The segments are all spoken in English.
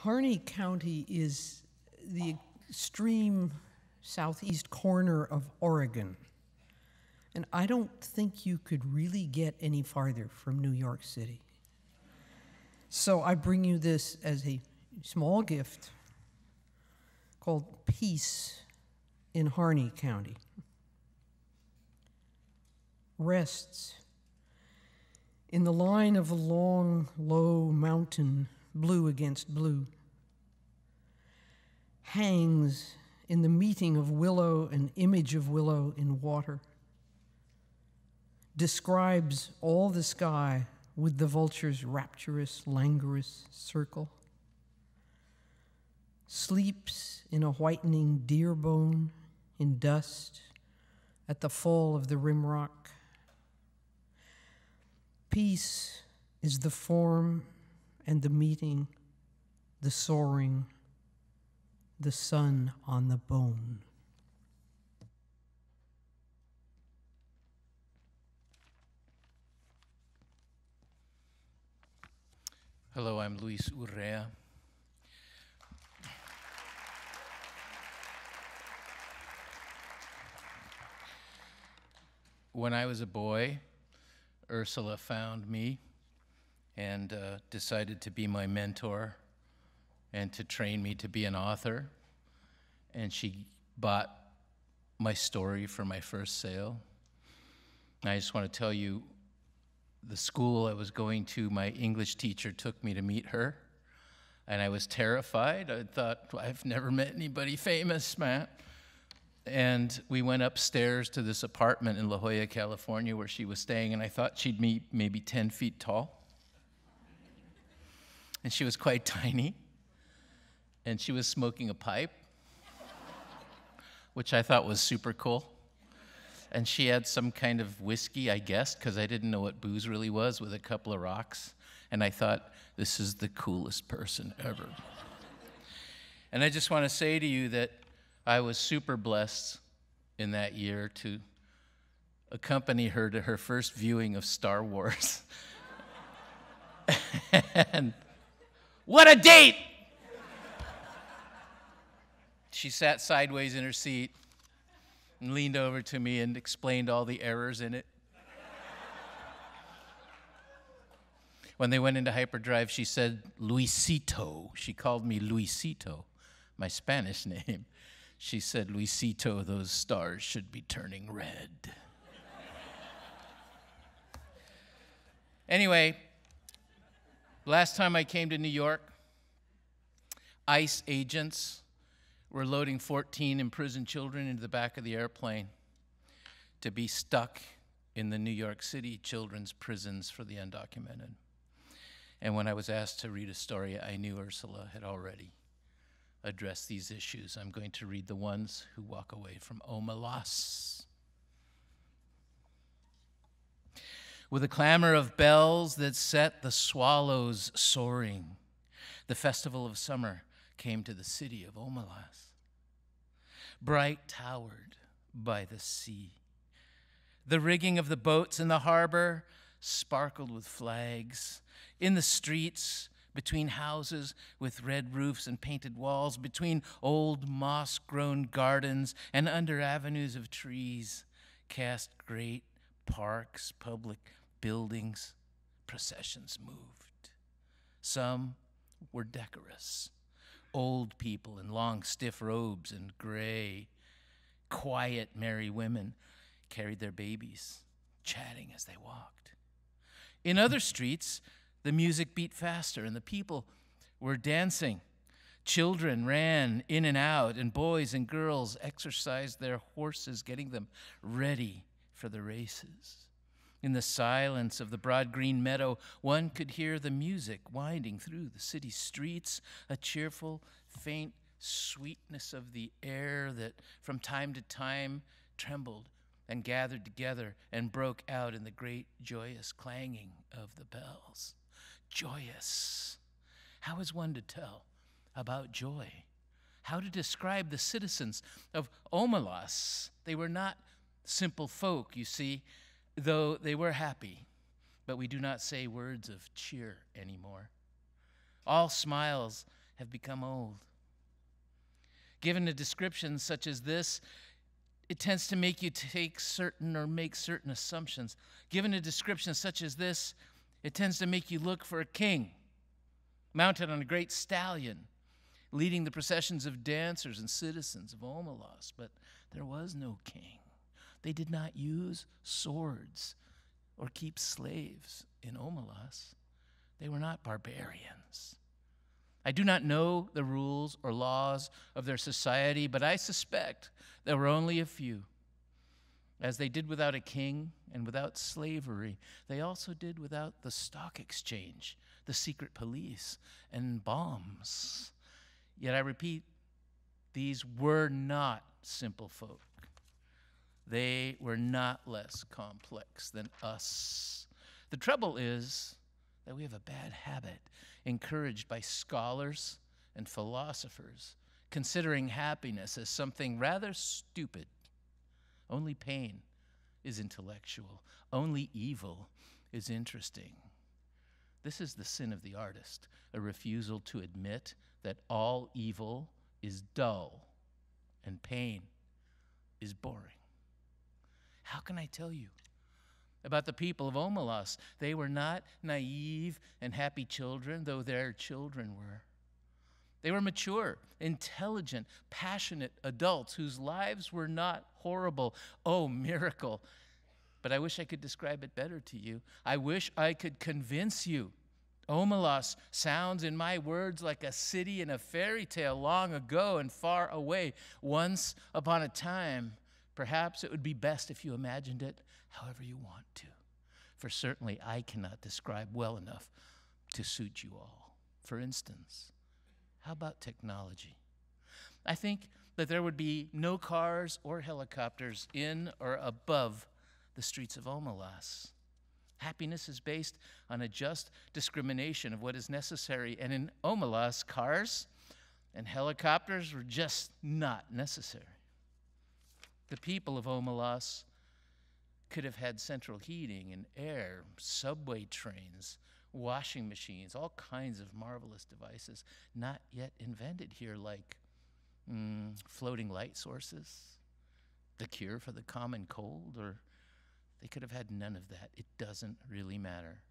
Harney County is the extreme southeast corner of Oregon. And I don't think you could really get any farther from New York City. So I bring you this as a small gift called Peace in Harney County. Rests in the line of a long, low mountain, blue against blue. Hangs in the meeting of willow and image of willow in water. Describes all the sky with the vulture's rapturous, languorous circle. Sleeps in a whitening deer bone in dust at the fall of the rimrock. Peace is the form and the meeting, the soaring, the sun on the bone. Hello, I'm Luis Urrea. When I was a boy, Ursula found me and decided to be my mentor and to train me to be an author. And she bought my story for my first sale. And I just want to tell you, the school I was going to, my English teacher took me to meet her, and I was terrified. I thought, I've never met anybody famous, man. And we went upstairs to this apartment in La Jolla, California, where she was staying, and I thought she'd be maybe 10 feet tall. And she was quite tiny, and she was smoking a pipe, which I thought was super cool. And she had some kind of whiskey, I guess, because I didn't know what booze really was, with a couple of rocks. And I thought, this is the coolest person ever. And I just want to say to you that I was super blessed in that year to accompany her to her first viewing of Star Wars. And what a date! She sat sideways in her seat and leaned over to me and explained all the errors in it. When they went into hyperdrive, she said, Luisito. She called me Luisito, my Spanish name. She said, Luisito, those stars should be turning red. Anyway, last time I came to New York, ICE agents were loading 14 imprisoned children into the back of the airplane to be stuck in the New York City children's prisons for the undocumented. And when I was asked to read a story, I knew Ursula had already addressed these issues. I'm going to read the ones who walk away from Omelas. With a clamor of bells that set the swallows soaring, the festival of summer came to the city of Omelas, bright towered by the sea. The rigging of the boats in the harbor sparkled with flags. In the streets, between houses with red roofs and painted walls, between old moss-grown gardens and under avenues of trees, cast great parks, public buildings, processions moved. Some were decorous. Old people in long, stiff robes and gray, quiet, merry women carried their babies, chatting as they walked. In other streets, the music beat faster and the people were dancing. Children ran in and out, and boys and girls exercised their horses, getting them ready for the races. In the silence of the broad green meadow, one could hear the music winding through the city streets, a cheerful, faint sweetness of the air that from time to time trembled and gathered together and broke out in the great joyous clanging of the bells. Joyous. How is one to tell about joy? How to describe the citizens of Omelas? They were not simple folk, you see, though they were happy, but we do not say words of cheer anymore. All smiles have become old. Given a description such as this, it tends to make you take certain or make certain assumptions. Given a description such as this, it tends to make you look for a king, mounted on a great stallion, leading the processions of dancers and citizens of Omelas. But there was no king. They did not use swords or keep slaves in Omelas. They were not barbarians. I do not know the rules or laws of their society, but I suspect there were only a few. As they did without a king and without slavery, they also did without the stock exchange, the secret police, and bombs. Yet I repeat, these were not simple folk. They were not less complex than us. The trouble is that we have a bad habit, encouraged by scholars and philosophers, considering happiness as something rather stupid. Only pain is intellectual. Only evil is interesting. This is the sin of the artist, a refusal to admit that all evil is dull and pain is boring. How can I tell you about the people of Omelas? They were not naive and happy children, though their children were. They were mature, intelligent, passionate adults whose lives were not horrible. Oh, miracle. But I wish I could describe it better to you. I wish I could convince you. Omelas sounds in my words like a city in a fairy tale long ago and far away, once upon a time. Perhaps it would be best if you imagined it however you want to, for certainly I cannot describe well enough to suit you all. For instance, how about technology? I think that there would be no cars or helicopters in or above the streets of Omelas. Happiness is based on a just discrimination of what is necessary, and in Omelas, cars and helicopters were just not necessary. The people of Omelas could have had central heating and air, subway trains, washing machines, all kinds of marvelous devices not yet invented here, like floating light sources, the cure for the common cold, or they could have had none of that. It doesn't really matter.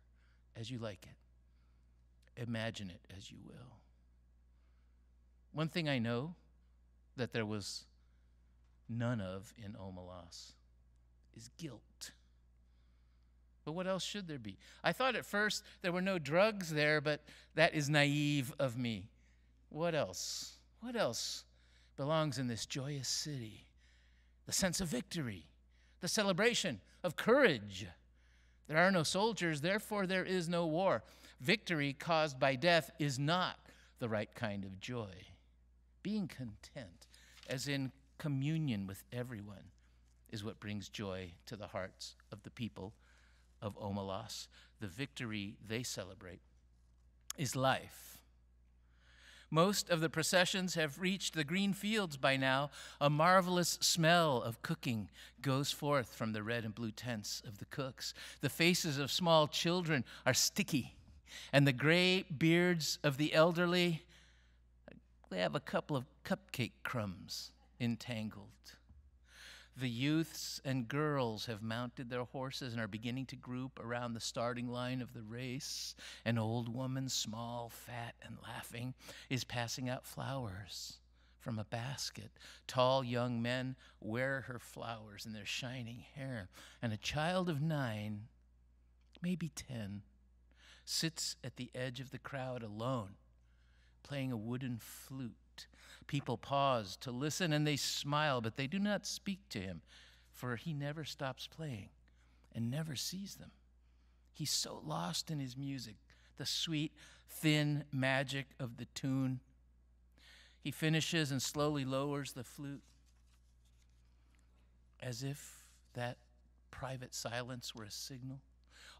As you like it. Imagine it as you will. One thing I know that there was none of in Omelas is guilt. But what else should there be? I thought at first there were no drugs there, but that is naive of me. What else? What else belongs in this joyous city? The sense of victory, the celebration of courage. There are no soldiers, therefore there is no war. Victory caused by death is not the right kind of joy. Being content, as in communion with everyone, is what brings joy to the hearts of the people of Omelas. The victory they celebrate is life. Most of the processions have reached the green fields by now. A marvelous smell of cooking goes forth from the red and blue tents of the cooks. The faces of small children are sticky, and the gray beards of the elderly, they have a couple of cupcake crumbs entangled. The youths and girls have mounted their horses and are beginning to group around the starting line of the race. An old woman, small, fat, and laughing, is passing out flowers from a basket. Tall young men wear her flowers in their shining hair, and a child of 9, maybe 10, sits at the edge of the crowd alone, playing a wooden flute. People pause to listen, and they smile, but they do not speak to him, for he never stops playing and never sees them. He's so lost in his music, the sweet, thin magic of the tune. He finishes and slowly lowers the flute, as if that private silence were a signal.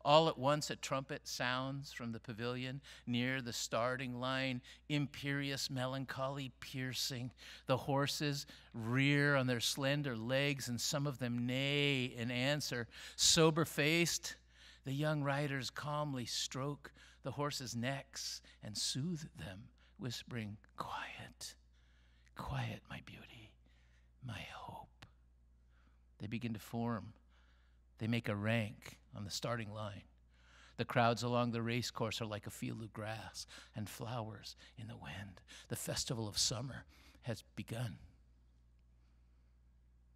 All at once, a trumpet sounds from the pavilion near the starting line, imperious melancholy piercing. The horses rear on their slender legs, and some of them neigh in answer. Sober-faced, the young riders calmly stroke the horses' necks and soothe them whispering, "Quiet, quiet, my beauty, my hope." They begin to form. They make a rank on the starting line. The crowds along the race course are like a field of grass and flowers in the wind. The festival of summer has begun.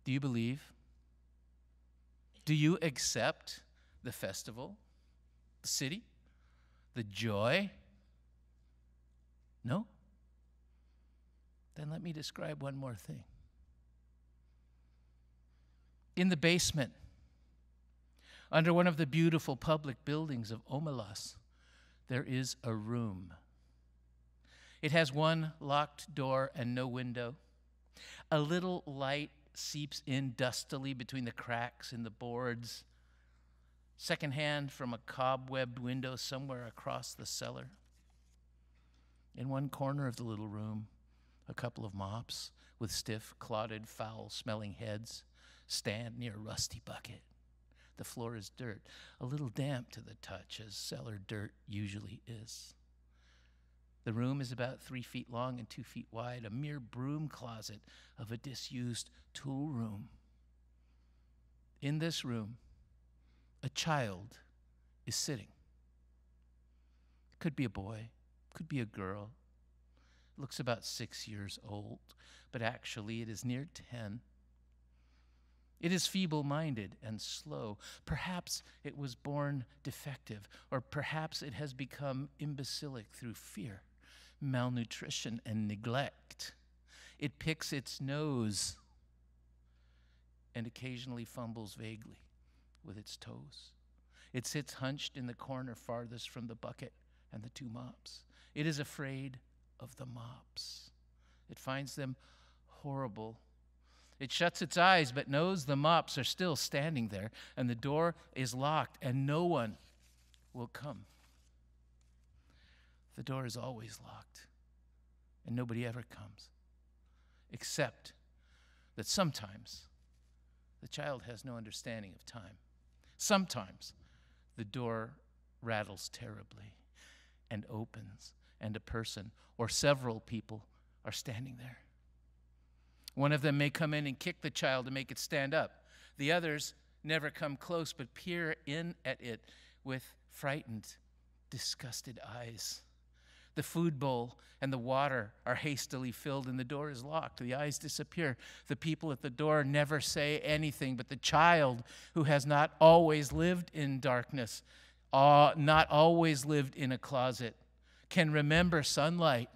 Do you believe? Do you accept the festival, the city, the joy? No? Then let me describe one more thing. In the basement, under one of the beautiful public buildings of Omelas, there is a room. It has one locked door and no window. A little light seeps in dustily between the cracks in the boards, secondhand from a cobwebbed window somewhere across the cellar. In one corner of the little room, a couple of mops with stiff, clotted, foul-smelling heads stand near a rusty bucket. The floor is dirt, a little damp to the touch, as cellar dirt usually is. The room is about 3 feet long and 2 feet wide, a mere broom closet of a disused tool room. In this room, a child is sitting. Could be a boy, could be a girl. Looks about 6 years old, but actually it is near 10. It is feeble-minded and slow. Perhaps it was born defective, or perhaps it has become imbecilic through fear, malnutrition, and neglect. It picks its nose and occasionally fumbles vaguely with its toes. It sits hunched in the corner farthest from the bucket and the 2 mops. It is afraid of the mops. It finds them horrible. It shuts its eyes but knows the mops are still standing there, and the door is locked and no one will come. The door is always locked and nobody ever comes, except that sometimes the child has no understanding of time. Sometimes the door rattles terribly and opens, and a person or several people are standing there. One of them may come in and kick the child to make it stand up. The others never come close but peer in at it with frightened, disgusted eyes. The food bowl and the water are hastily filled and the door is locked. The eyes disappear. The people at the door never say anything, but the child, who has not always lived in darkness, not always lived in a closet, can remember sunlight,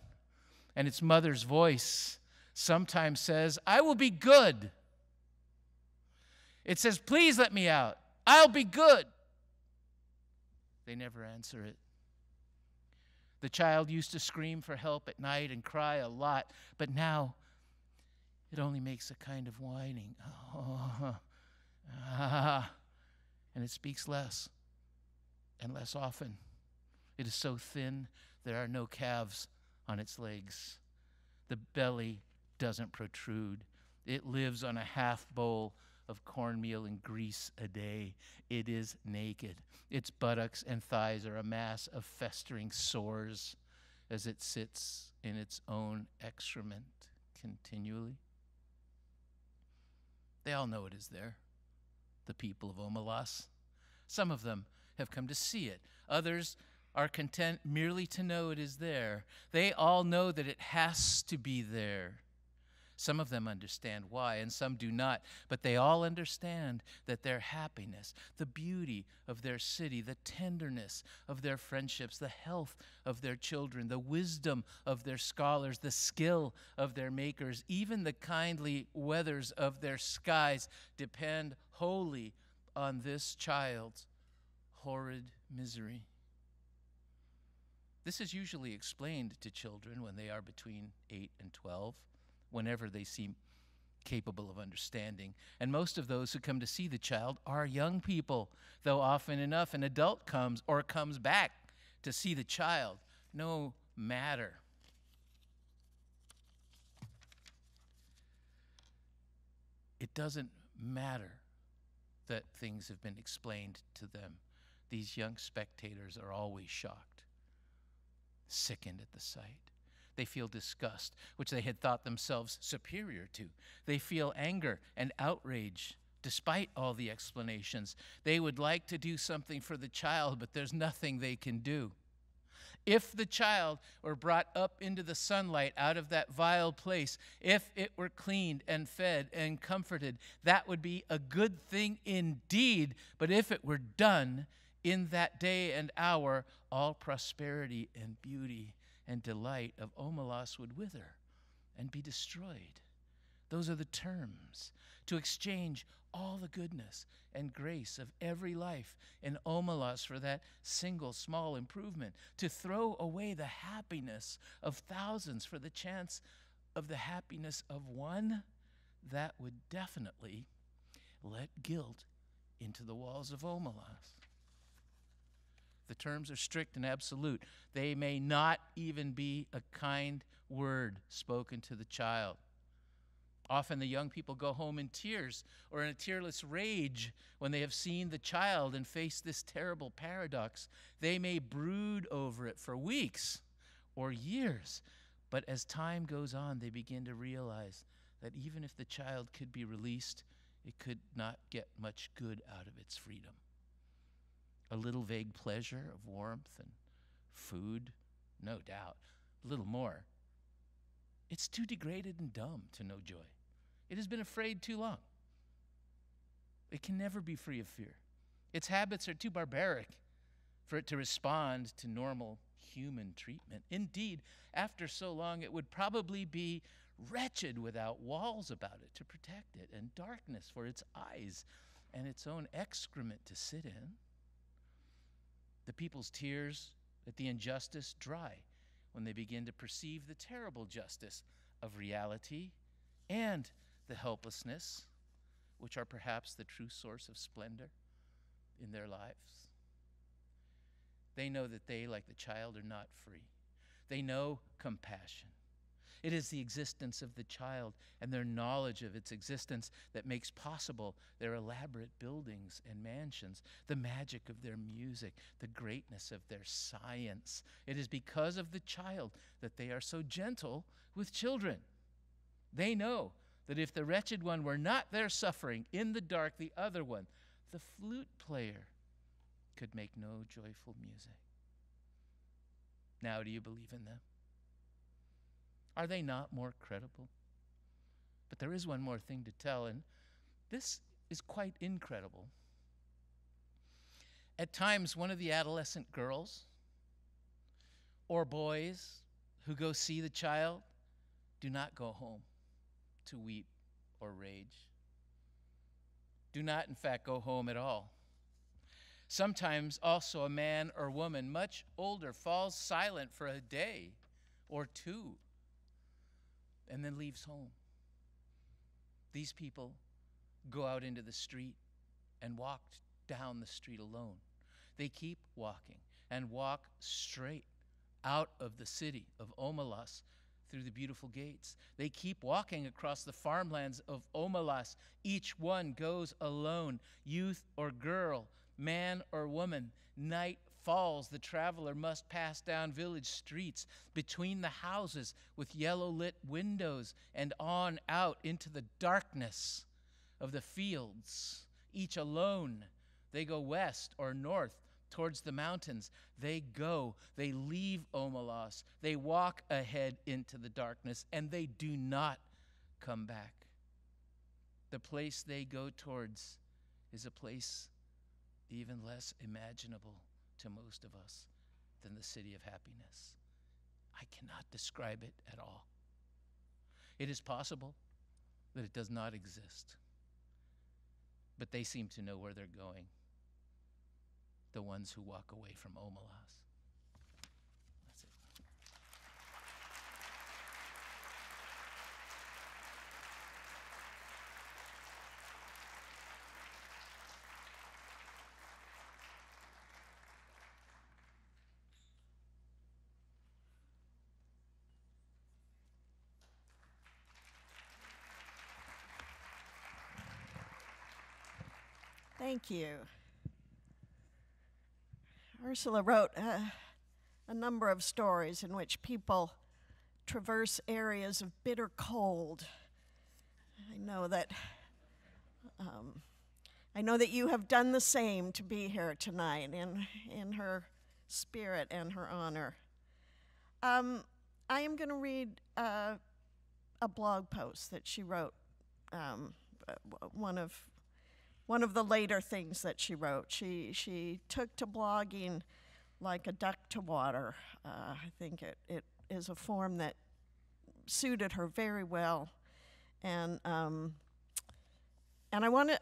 and its mother's voice sometimes says, "I will be good." It says, "Please let me out. I'll be good." They never answer it. The child used to scream for help at night and cry a lot, but now it only makes a kind of whining. And it speaks less and less often. It is so thin, there are no calves on its legs. The belly doesn't protrude. It lives on a half bowl of cornmeal and grease a day. It is naked. Its buttocks and thighs are a mass of festering sores as it sits in its own excrement continually. They all know it is there, the people of Omelas. Some of them have come to see it. Others are content merely to know it is there. They all know that it has to be there. Some of them understand why, and some do not, but they all understand that their happiness, the beauty of their city, the tenderness of their friendships, the health of their children, the wisdom of their scholars, the skill of their makers, even the kindly weathers of their skies depend wholly on this child's horrid misery. This is usually explained to children when they are between 8 and 12. Whenever they seem capable of understanding. And most of those who come to see the child are young people, though often enough an adult comes or comes back to see the child. No matter. It doesn't matter that things have been explained to them. These young spectators are always shocked, sickened at the sight. They feel disgust, which they had thought themselves superior to. They feel anger and outrage, despite all the explanations. They would like to do something for the child, but there's nothing they can do. If the child were brought up into the sunlight out of that vile place, if it were cleaned and fed and comforted, that would be a good thing indeed. But if it were done in that day and hour, all prosperity and beauty and delight of Omelas would wither and be destroyed. Those are the terms. To exchange all the goodness and grace of every life in Omelas for that single small improvement. To throw away the happiness of thousands for the chance of the happiness of one, that would definitely let guilt into the walls of Omelas. The terms are strict and absolute. They may not even be a kind word spoken to the child. Often the young people go home in tears or in a tearless rage when they have seen the child and face this terrible paradox. They may brood over it for weeks or years, but as time goes on, they begin to realize that even if the child could be released, it could not get much good out of its freedom. A little vague pleasure of warmth and food, no doubt, a little more. It's too degraded and dumb to know joy. It has been afraid too long. It can never be free of fear. Its habits are too barbaric for it to respond to normal human treatment. Indeed, after so long, it would probably be wretched without walls about it to protect it, and darkness for its eyes, and its own excrement to sit in. The people's tears at the injustice dry when they begin to perceive the terrible justice of reality and the helplessness, which are perhaps the true source of splendor in their lives. They know that they, like the child, are not free. They know compassion. It is the existence of the child and their knowledge of its existence that makes possible their elaborate buildings and mansions, the magic of their music, the greatness of their science. It is because of the child that they are so gentle with children. They know that if the wretched one were not there suffering in the dark, the other one, the flute player, could make no joyful music. Now, do you believe in them? Are they not more credible? But there is one more thing to tell, and this is quite incredible. At times, one of the adolescent girls or boys who go see the child do not go home to weep or rage. Do not, in fact, go home at all. Sometimes also a man or woman much older falls silent for a day or two and then leaves home. These people go out into the street and walk down the street alone. They keep walking and walk straight out of the city of Omelas through the beautiful gates. They keep walking across the farmlands of Omelas. Each one goes alone, youth or girl, man or woman. Night falls, the traveler must pass down village streets, between the houses with yellow-lit windows, and on out into the darkness of the fields. Each alone, they go west or north towards the mountains. They leave Omelas, they walk ahead into the darkness, and they do not come back. The place they go towards is a place even less imaginable to most of us than the city of happiness. I cannot describe it at all. It is possible that it does not exist, but they seem to know where they're going, the ones who walk away from Omelas. That's it. Thank you. Ursula wrote a number of stories in which people traverse areas of bitter cold. I know that you have done the same to be here tonight in her spirit and her honor. I am going to read a blog post that she wrote, one of the later things that she wrote. She took to blogging like a duck to water. I think it is a form that suited her very well, and I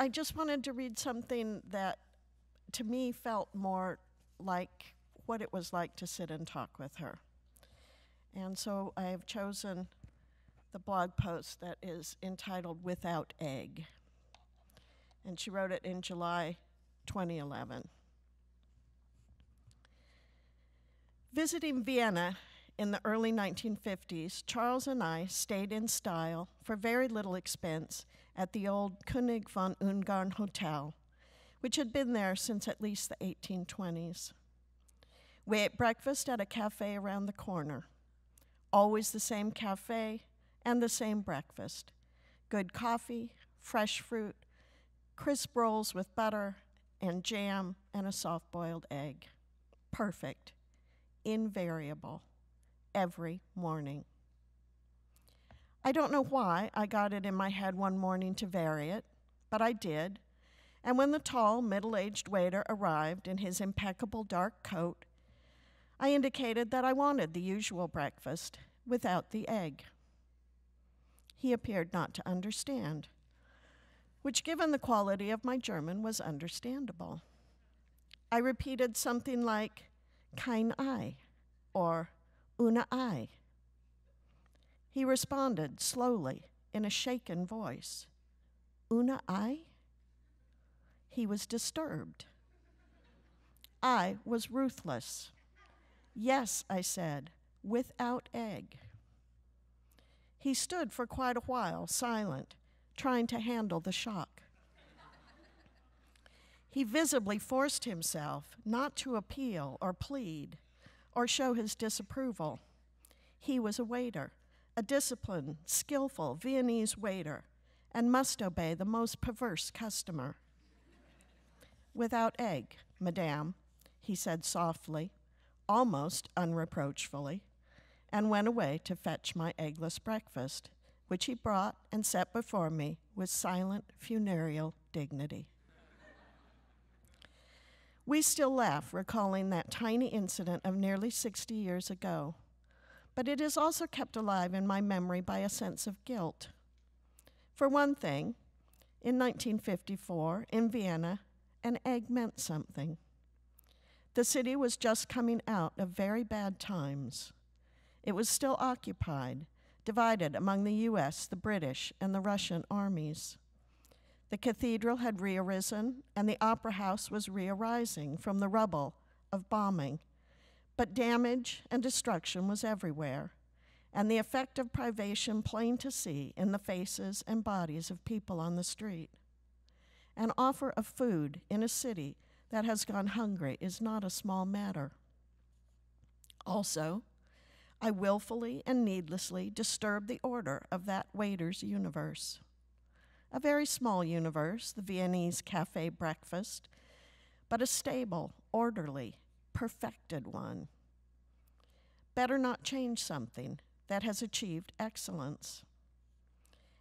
just wanted to read something that to me felt more like what it was like to sit and talk with her. And so I have chosen the blog post that is entitled "Without Egg." And she wrote it in July 2011. Visiting Vienna in the early 1950s, Charles and I stayed in style for very little expense at the old König von Ungarn Hotel, which had been there since at least the 1820s. We ate breakfast at a cafe around the corner. Always the same cafe and the same breakfast. Good coffee, fresh fruit, crisp rolls with butter and jam and a soft-boiled egg. Perfect. Invariable. Every morning. I don't know why I got it in my head one morning to vary it, but I did. And when the tall, middle-aged waiter arrived in his impeccable dark coat, I indicated that I wanted the usual breakfast without the egg. He appeared not to understand, which, given the quality of my German, was understandable. I repeated something like, "Kein Ei," or "Ohne Ei." He responded slowly in a shaken voice, "Ohne Ei?" He was disturbed. I was ruthless. "Yes," I said, "without egg." He stood for quite a while, silent, trying to handle the shock. He visibly forced himself not to appeal or plead or show his disapproval. He was a waiter, a disciplined, skillful Viennese waiter, and must obey the most perverse customer. "Without egg, madame," he said softly, almost unreproachfully, and went away to fetch my eggless breakfast, which he brought and set before me with silent, funereal dignity. We still laugh, recalling that tiny incident of nearly 60 years ago, but it is also kept alive in my memory by a sense of guilt. For one thing, in 1954, in Vienna, an egg meant something. The city was just coming out of very bad times. It was still occupied, divided among the US, the British, and the Russian armies. The cathedral had rearisen, and the opera house was rearising from the rubble of bombing. But damage and destruction was everywhere, and the effect of privation plain to see in the faces and bodies of people on the street. An offer of food in a city that has gone hungry is not a small matter. Also, I willfully and needlessly disturbed the order of that waiter's universe. A very small universe, the Viennese cafe breakfast, but a stable, orderly, perfected one. Better not change something that has achieved excellence.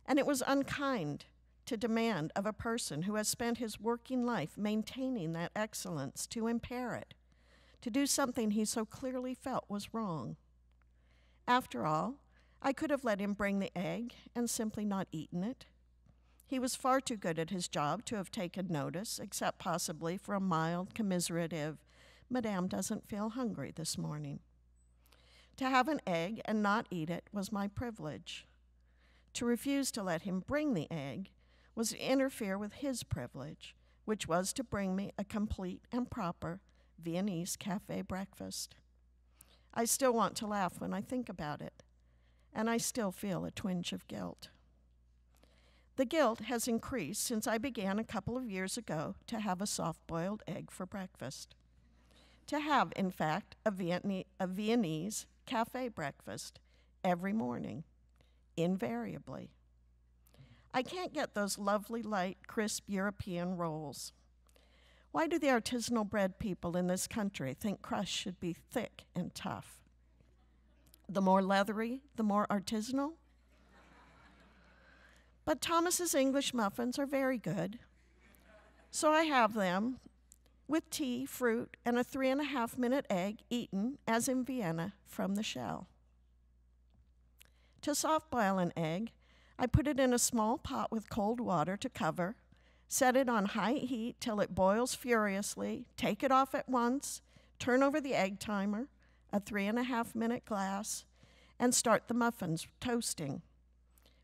And it was unkind to demand of a person who has spent his working life maintaining that excellence to impair it, to do something he so clearly felt was wrong. After all, I could have let him bring the egg and simply not eaten it. He was far too good at his job to have taken notice, except possibly for a mild, commiserative, "Madame doesn't feel hungry this morning." To have an egg and not eat it was my privilege. To refuse to let him bring the egg was to interfere with his privilege, which was to bring me a complete and proper Viennese cafe breakfast. I still want to laugh when I think about it, and I still feel a twinge of guilt. The guilt has increased since I began a couple of years ago to have a soft-boiled egg for breakfast. To have, in fact, a Viennese cafe breakfast every morning, invariably. I can't get those lovely, light, crisp European rolls. Why do the artisanal bread people in this country think crust should be thick and tough? The more leathery, the more artisanal? But Thomas's English muffins are very good. So I have them with tea, fruit, and a 3.5-minute egg eaten, as in Vienna, from the shell. To soft boil an egg, I put it in a small pot with cold water to cover, set it on high heat till it boils furiously, take it off at once, turn over the egg timer, a 3.5-minute glass, and start the muffins toasting.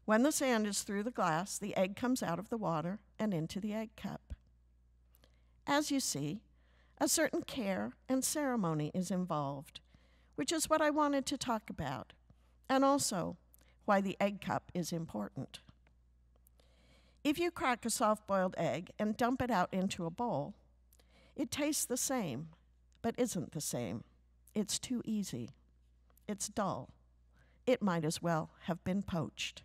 When the sand is through the glass, the egg comes out of the water and into the egg cup. As you see, a certain care and ceremony is involved, which is what I wanted to talk about, and also why the egg cup is important. If you crack a soft-boiled egg and dump it out into a bowl, it tastes the same, but isn't the same. It's too easy. It's dull. It might as well have been poached.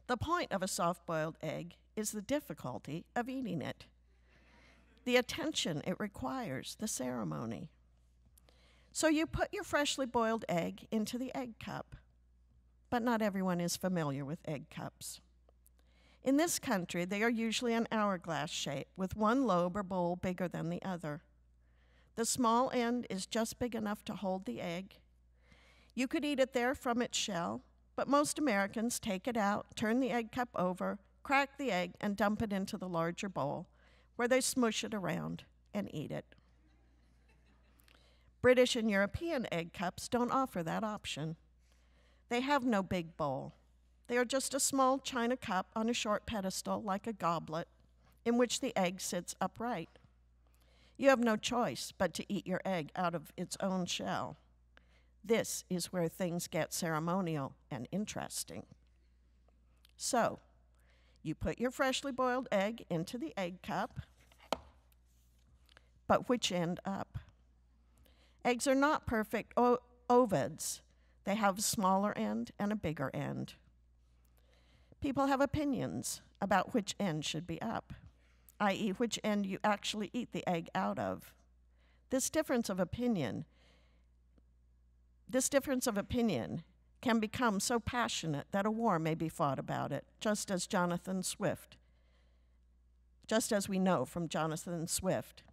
The point of a soft-boiled egg is the difficulty of eating it, the attention it requires, the ceremony. So you put your freshly boiled egg into the egg cup, but not everyone is familiar with egg cups. In this country, they are usually an hourglass shape with one lobe or bowl bigger than the other. The small end is just big enough to hold the egg. You could eat it there from its shell, but most Americans take it out, turn the egg cup over, crack the egg, and dump it into the larger bowl, where they smush it around and eat it. British and European egg cups don't offer that option. They have no big bowl. They are just a small china cup on a short pedestal like a goblet in which the egg sits upright. You have no choice but to eat your egg out of its own shell. This is where things get ceremonial and interesting. So, you put your freshly boiled egg into the egg cup, but which end up? Eggs are not perfect ovids. They have a smaller end and a bigger end. People have opinions about which end should be up, i.e., which end you actually eat the egg out of. This difference of opinion can become so passionate that a war may be fought about it, just as we know from Jonathan Swift.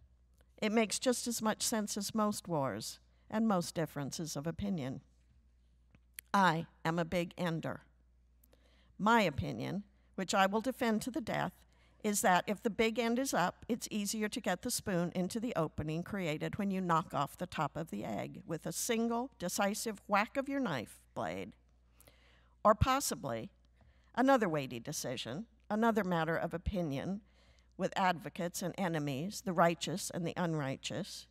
It makes just as much sense as most wars and most differences of opinion. I am a big ender. My opinion, which I will defend to the death, is that if the big end is up, it's easier to get the spoon into the opening created when you knock off the top of the egg with a single, decisive whack of your knife blade. Or possibly, another weighty decision, another matter of opinion, with advocates and enemies, the righteous and the unrighteous.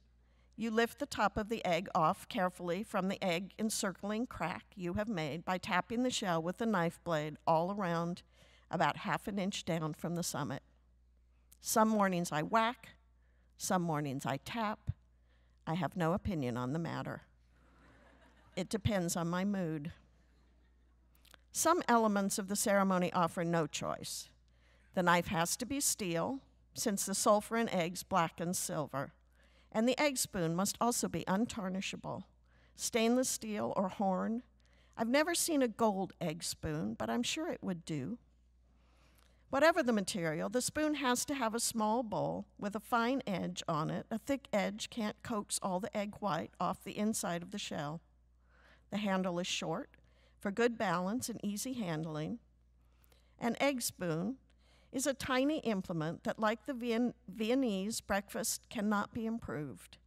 You lift the top of the egg off carefully from the egg encircling crack you have made by tapping the shell with a knife blade all around, about 1/2 inch down from the summit. Some mornings I whack, some mornings I tap. I have no opinion on the matter. It depends on my mood. Some elements of the ceremony offer no choice. The knife has to be steel, since the sulfur in eggs blackens silver, and the egg spoon must also be untarnishable, stainless steel or horn. I've never seen a gold egg spoon, but I'm sure it would do. Whatever the material, the spoon has to have a small bowl with a fine edge on it. A thick edge can't coax all the egg white off the inside of the shell. The handle is short for good balance and easy handling. An egg spoon is a tiny implement that, like the Viennese breakfast, cannot be improved.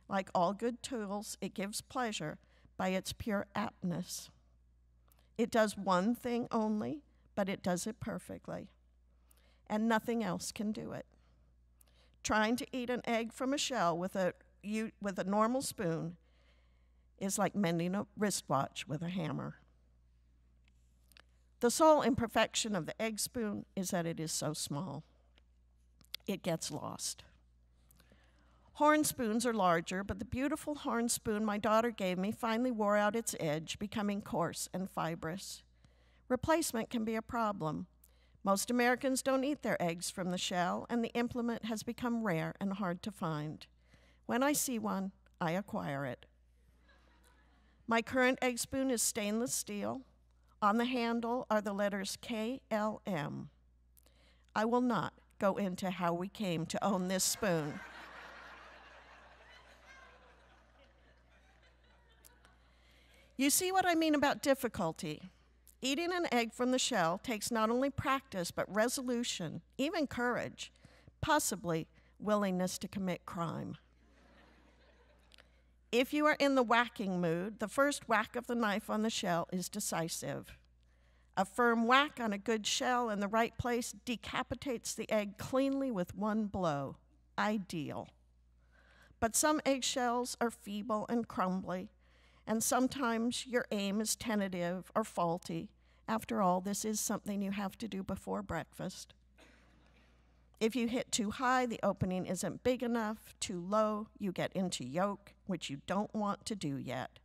Like all good tools, it gives pleasure by its pure aptness. It does one thing only, but it does it perfectly, and nothing else can do it. Trying to eat an egg from a shell with a normal spoon is like mending a wristwatch with a hammer. The sole imperfection of the egg spoon is that it is so small. It gets lost. Horn spoons are larger, but the beautiful horn spoon my daughter gave me finally wore out its edge, becoming coarse and fibrous. Replacement can be a problem. Most Americans don't eat their eggs from the shell, and the implement has become rare and hard to find. When I see one, I acquire it. My current egg spoon is stainless steel. On the handle are the letters KLM. I will not go into how we came to own this spoon. You see what I mean about difficulty. Eating an egg from the shell takes not only practice, but resolution, even courage, possibly willingness to commit crime. If you are in the whacking mood, the first whack of the knife on the shell is decisive. A firm whack on a good shell in the right place decapitates the egg cleanly with one blow. Ideal. But some eggshells are feeble and crumbly, and sometimes your aim is tentative or faulty. After all, this is something you have to do before breakfast. If you hit too high, the opening isn't big enough. Too low, you get into yolk, which you don't want to do yet.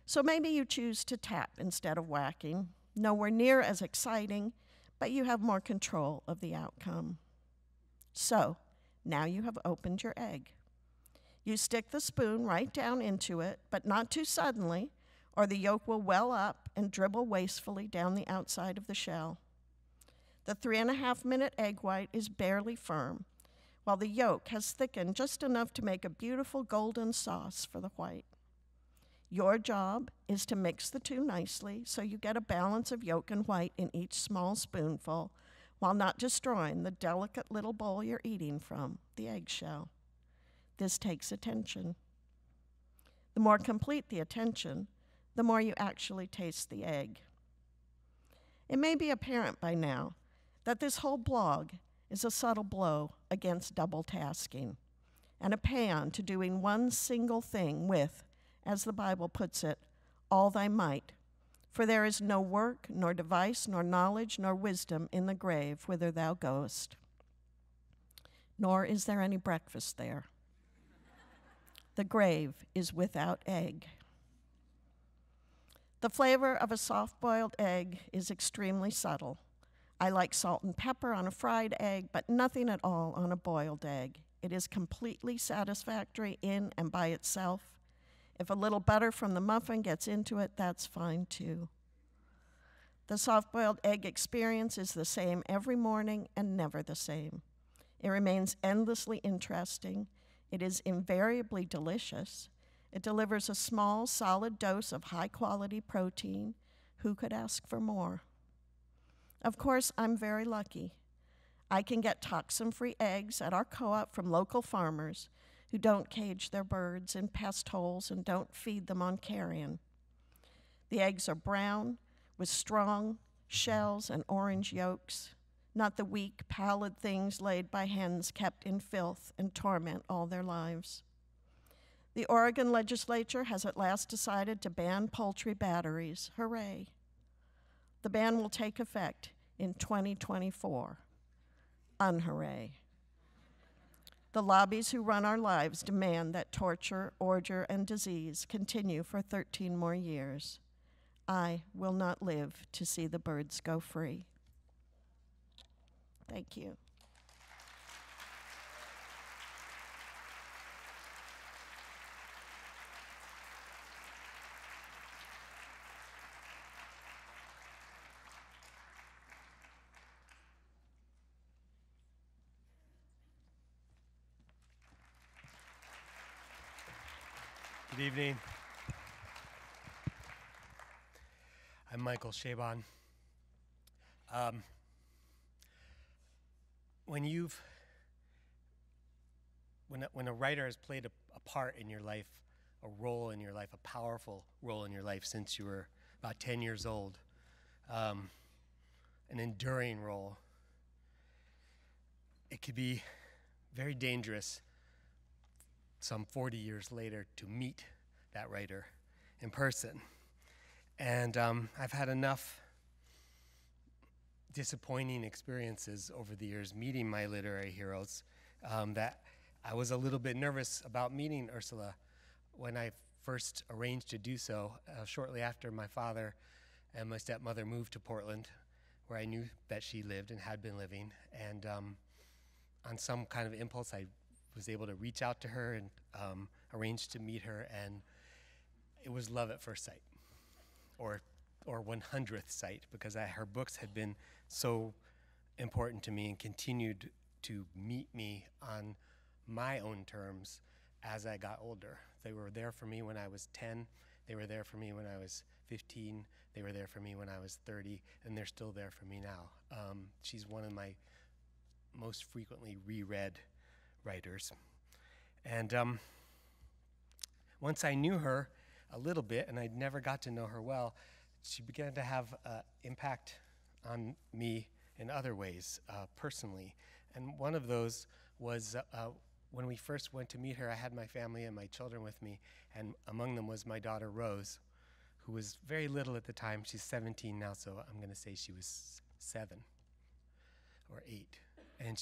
So maybe you choose to tap instead of whacking. Nowhere near as exciting, but you have more control of the outcome. So, now you have opened your egg. You stick the spoon right down into it, but not too suddenly, or the yolk will well up and dribble wastefully down the outside of the shell. The 3.5-minute egg white is barely firm, while the yolk has thickened just enough to make a beautiful golden sauce for the white. Your job is to mix the two nicely so you get a balance of yolk and white in each small spoonful, while not destroying the delicate little bowl you're eating from, the eggshell. This takes attention. The more complete the attention, the more you actually taste the egg. It may be apparent by now that this whole blog is a subtle blow against double tasking and a paean to doing one single thing with, as the Bible puts it, all thy might. For there is no work, nor device, nor knowledge, nor wisdom in the grave whither thou goest. Nor is there any breakfast there. The grave is without egg. The flavor of a soft-boiled egg is extremely subtle. I like salt and pepper on a fried egg, but nothing at all on a boiled egg. It is completely satisfactory in and by itself. If a little butter from the muffin gets into it, that's fine too. The soft-boiled egg experience is the same every morning and never the same. It remains endlessly interesting. It is invariably delicious. It delivers a small, solid dose of high-quality protein. Who could ask for more? Of course, I'm very lucky. I can get toxin-free eggs at our co-op from local farmers who don't cage their birds in pest holes and don't feed them on carrion. The eggs are brown with strong shells and orange yolks, not the weak, pallid things laid by hens kept in filth and torment all their lives. The Oregon legislature has at last decided to ban poultry batteries. Hooray. The ban will take effect in 2024. Unhooray. The lobbies who run our lives demand that torture, ordure, and disease continue for 13 more years. I will not live to see the birds go free. Thank you. Good evening. I'm Michael Chabon. When a writer has played a part in your life, a role in your life, a powerful role in your life since you were about 10 years old, an enduring role, it could be very dangerous some 40 years later to meet that writer in person. And I've had enough disappointing experiences over the years meeting my literary heroes that I was a little bit nervous about meeting Ursula when I first arranged to do so, shortly after my father and my stepmother moved to Portland, where I knew that she lived and had been living. And on some kind of impulse, I was able to reach out to her and arrange to meet her, and it was love at first sight, or 100th sight, because her books had been so important to me and continued to meet me on my own terms as I got older. They were there for me when I was 10. They were there for me when I was 15. They were there for me when I was 30, and they're still there for me now. She's one of my most frequently reread writers. And once I knew her a little bit, and I'd never got to know her well, she began to have impact on me in other ways, personally. And one of those was when we first went to meet her, I had my family and my children with me, and among them was my daughter Rose, who was very little at the time. She's 17 now, so I'm going to say she was 7 or 8. And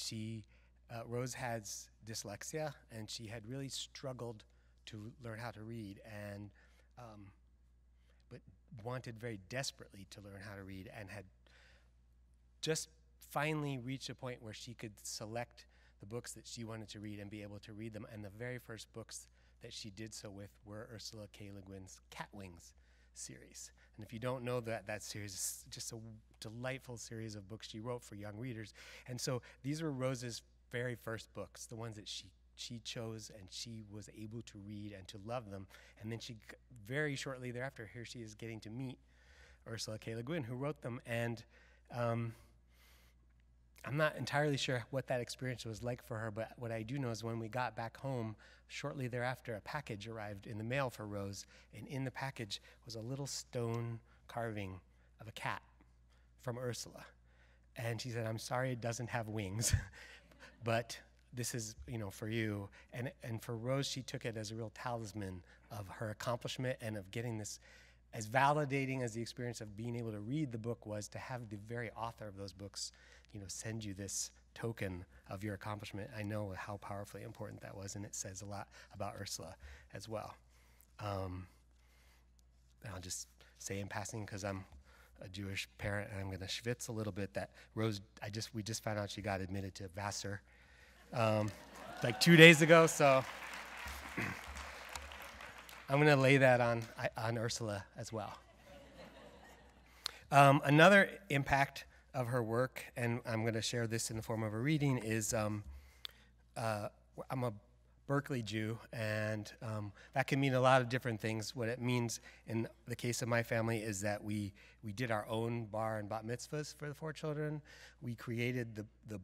Rose has dyslexia, and she had really struggled to learn how to read, and but wanted very desperately to learn how to read, and had just finally reached a point where she could select the books that she wanted to read and be able to read them. And the very first books that she did so with were Ursula K. Le Guin's Cat Wings series. And if you don't know that series is just a delightful series of books she wrote for young readers. And so these were Rose's very first books, the ones that she chose and she was able to read and to love them. And then very shortly thereafter, here she is getting to meet Ursula K. Le Guin, who wrote them. And I'm not entirely sure what that experience was like for her, but what I do know is when we got back home, shortly thereafter, a package arrived in the mail for Rose, and in the package was a little stone carving of a cat from Ursula. And she said, "I'm sorry it doesn't have wings, but this is, for you." And for Rose, she took it as a real talisman of her accomplishment and of getting this, as validating as the experience of being able to read the book was, to have the very author of those books send you this token of your accomplishment. I know how powerfully important that was, and it says a lot about Ursula as well. And I'll just say in passing, because I'm a Jewish parent and I'm going to schwitz a little bit, that Rose, we just found out she got admitted to Vassar like 2 days ago, so I'm going to lay that on Ursula as well. Another impact of her work, and I'm going to share this in the form of a reading, is I'm a Berkeley Jew, and that can mean a lot of different things. What it means in the case of my family is that we did our own bar and bat mitzvahs for the 4 children. We created the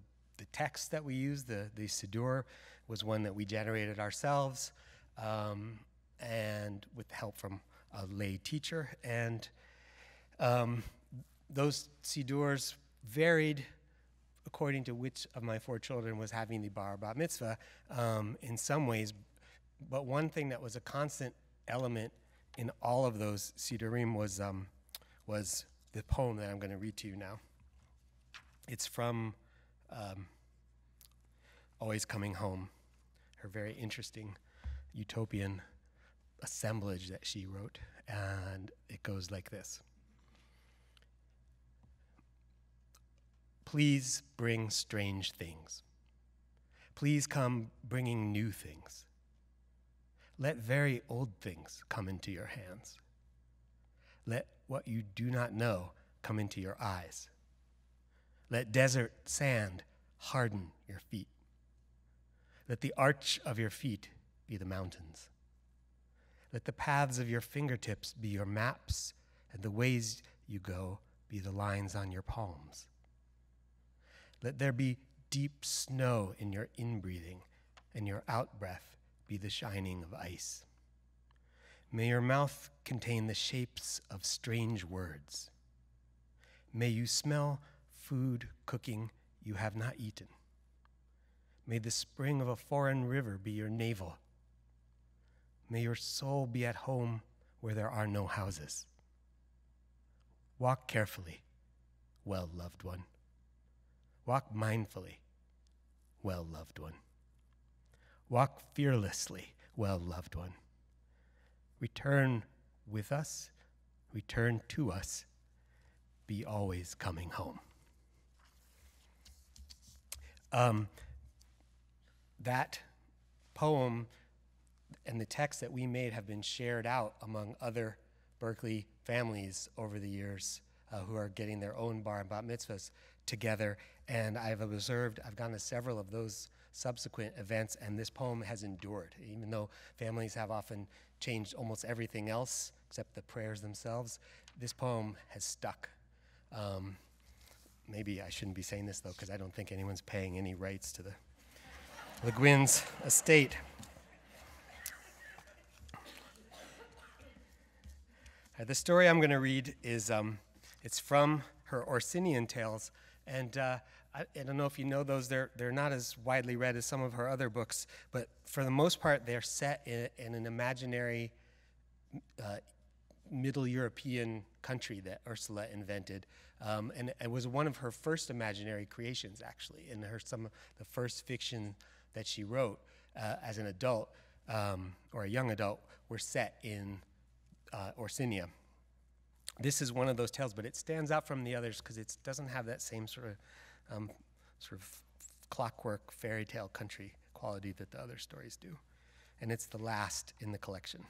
text that we used. The Siddur was one that we generated ourselves, and with help from a lay teacher. And those Siddurs varied according to which of my 4 children was having the bar bat mitzvah in some ways. But one thing that was a constant element in all of those Siddurim was the poem that I'm going to read to you now. It's from Always Coming Home, her very interesting utopian assemblage that she wrote. And it goes like this. Please bring strange things. Please come bringing new things. Let very old things come into your hands. Let what you do not know come into your eyes. Let desert sand harden your feet. Let the arch of your feet be the mountains. Let the paths of your fingertips be your maps, and the ways you go be the lines on your palms. Let there be deep snow in your inbreathing, and your outbreath be the shining of ice. May your mouth contain the shapes of strange words. May you smell food cooking you have not eaten. May the spring of a foreign river be your navel. May your soul be at home where there are no houses. Walk carefully, well-loved one. Walk mindfully, well-loved one. Walk fearlessly, well-loved one. Return with us, return to us, be always coming home. That poem and the text that we made have been shared out among other Berkeley families over the years who are getting their own bar and bat mitzvahs together. And I've gone to several of those subsequent events, and this poem has endured. Even though families have often changed almost everything else except the prayers themselves, this poem has stuck. Maybe I shouldn't be saying this, though, because I don't think anyone's paying any rights to the Guin's estate. The story I'm going to read is it's from her Orsinian tales, and I don't know if you know those. They're not as widely read as some of her other books, but for the most part, they're set in an imaginary Middle European country that Ursula invented, and it was one of her first imaginary creations, actually. And some of the first fiction that she wrote as an adult or a young adult were set in Orsinia. This is one of those tales, but it stands out from the others because it doesn't have that same sort of clockwork fairy tale country quality that the other stories do. And it's the last in the collection.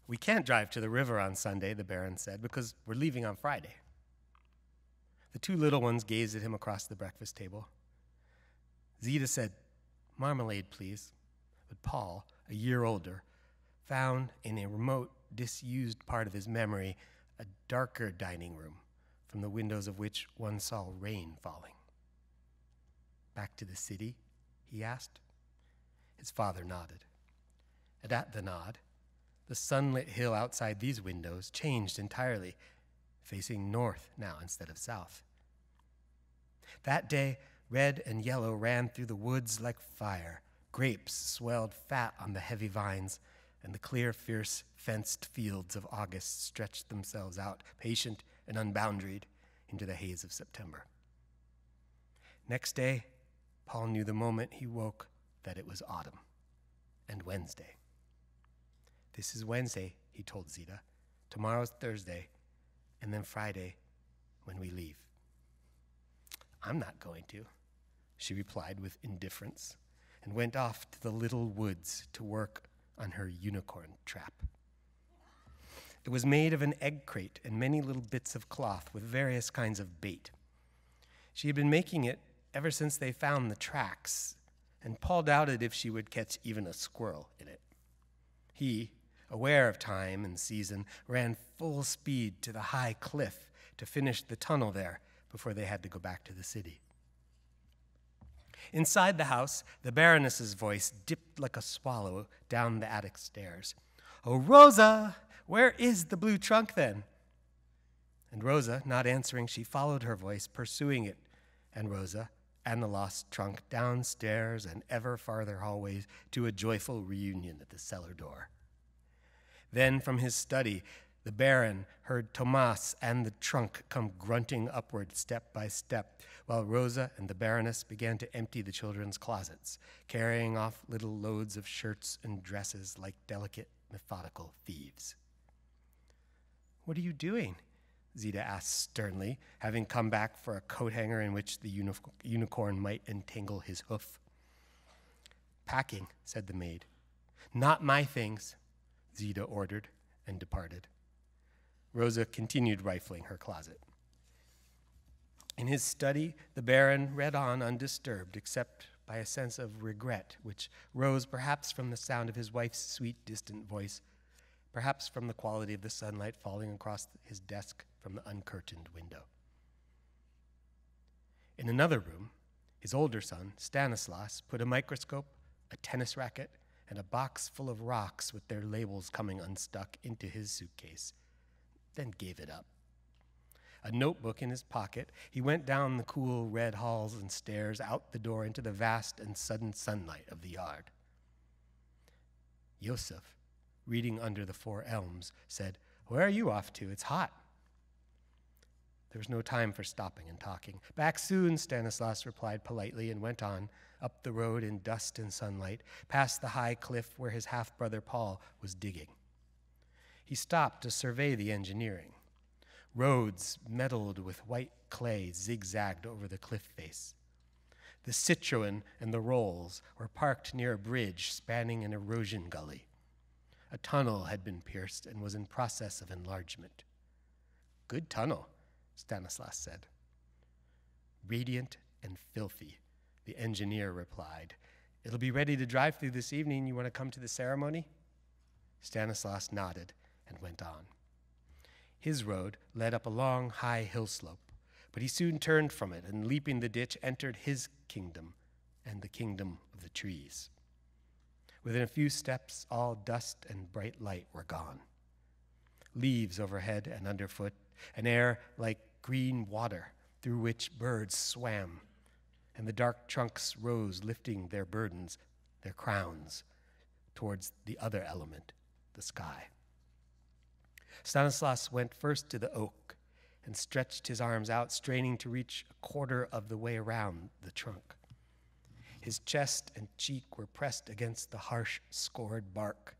We can't drive to the river on Sunday, the Baron said, because we're leaving on Friday. The two little ones gazed at him across the breakfast table. Zita said, "Marmalade, please." But Paul, a year older, found in a remote, disused part of his memory a darker dining room, from the windows of which one saw rain falling. "Back to the city?" he asked. His father nodded. And at the nod, the sunlit hill outside these windows changed entirely, facing north now instead of south. That day, red and yellow ran through the woods like fire. Grapes swelled fat on the heavy vines, and the clear, fierce, fenced fields of August stretched themselves out, patient and unboundaried, into the haze of September. Next day, Paul knew the moment he woke that it was autumn, and Wednesday. "This is Wednesday," he told Zita. "Tomorrow's Thursday, and then Friday when we leave." "I'm not going to," she replied with indifference, and went off to the little woods to work on her unicorn trap. It was made of an egg crate and many little bits of cloth with various kinds of bait. She had been making it ever since they found the tracks, and Paul doubted if she would catch even a squirrel in it. He, aware of time and season, ran full speed to the high cliff to finish the tunnel there before they had to go back to the city. Inside the house, the Baroness's voice dipped like a swallow down the attic stairs. "Oh, Rosa, where is the blue trunk then?" And Rosa, not answering, she followed her voice, pursuing it, and Rosa, and the lost trunk downstairs and ever farther hallways to a joyful reunion at the cellar door. Then from his study, the Baron heard Tomas and the trunk come grunting upward step by step, while Rosa and the Baroness began to empty the children's closets, carrying off little loads of shirts and dresses like delicate, methodical thieves. "What are you doing?" Zita asked sternly, having come back for a coat hanger in which the unicorn might entangle his hoof. "Packing," said the maid. "Not my things," Zita ordered, and departed. Rosa continued rifling her closet. In his study, the Baron read on undisturbed, except by a sense of regret, which rose perhaps from the sound of his wife's sweet, distant voice, perhaps from the quality of the sunlight falling across his desk from the uncurtained window. In another room, his older son, Stanislas, put a microscope, a tennis racket, and a box full of rocks with their labels coming unstuck into his suitcase, then gave it up. A notebook in his pocket, he went down the cool red halls and stairs out the door into the vast and sudden sunlight of the yard. Yosef, reading under the 4 elms, said, "Where are you off to? It's hot." There was no time for stopping and talking. "Back soon," Stanislaus replied politely and went on, up the road in dust and sunlight, past the high cliff where his half-brother Paul was digging. He stopped to survey the engineering. Roads metaled with white clay zigzagged over the cliff face. The Citroen and the Rolls were parked near a bridge spanning an erosion gully. A tunnel had been pierced and was in process of enlargement. "Good tunnel," Stanislaus said. "Radiant and filthy," the engineer replied. "It'll be ready to drive through this evening. You want to come to the ceremony?" Stanislaus nodded and went on. His road led up a long, high hill slope, but he soon turned from it and, leaping the ditch, entered his kingdom and the kingdom of the trees. Within a few steps, all dust and bright light were gone. Leaves overhead and underfoot, an air like green water through which birds swam, and the dark trunks rose, lifting their burdens, their crowns, towards the other element, the sky. Stanislaus went first to the oak and stretched his arms out, straining to reach a quarter of the way around the trunk. His chest and cheek were pressed against the harsh, scored bark.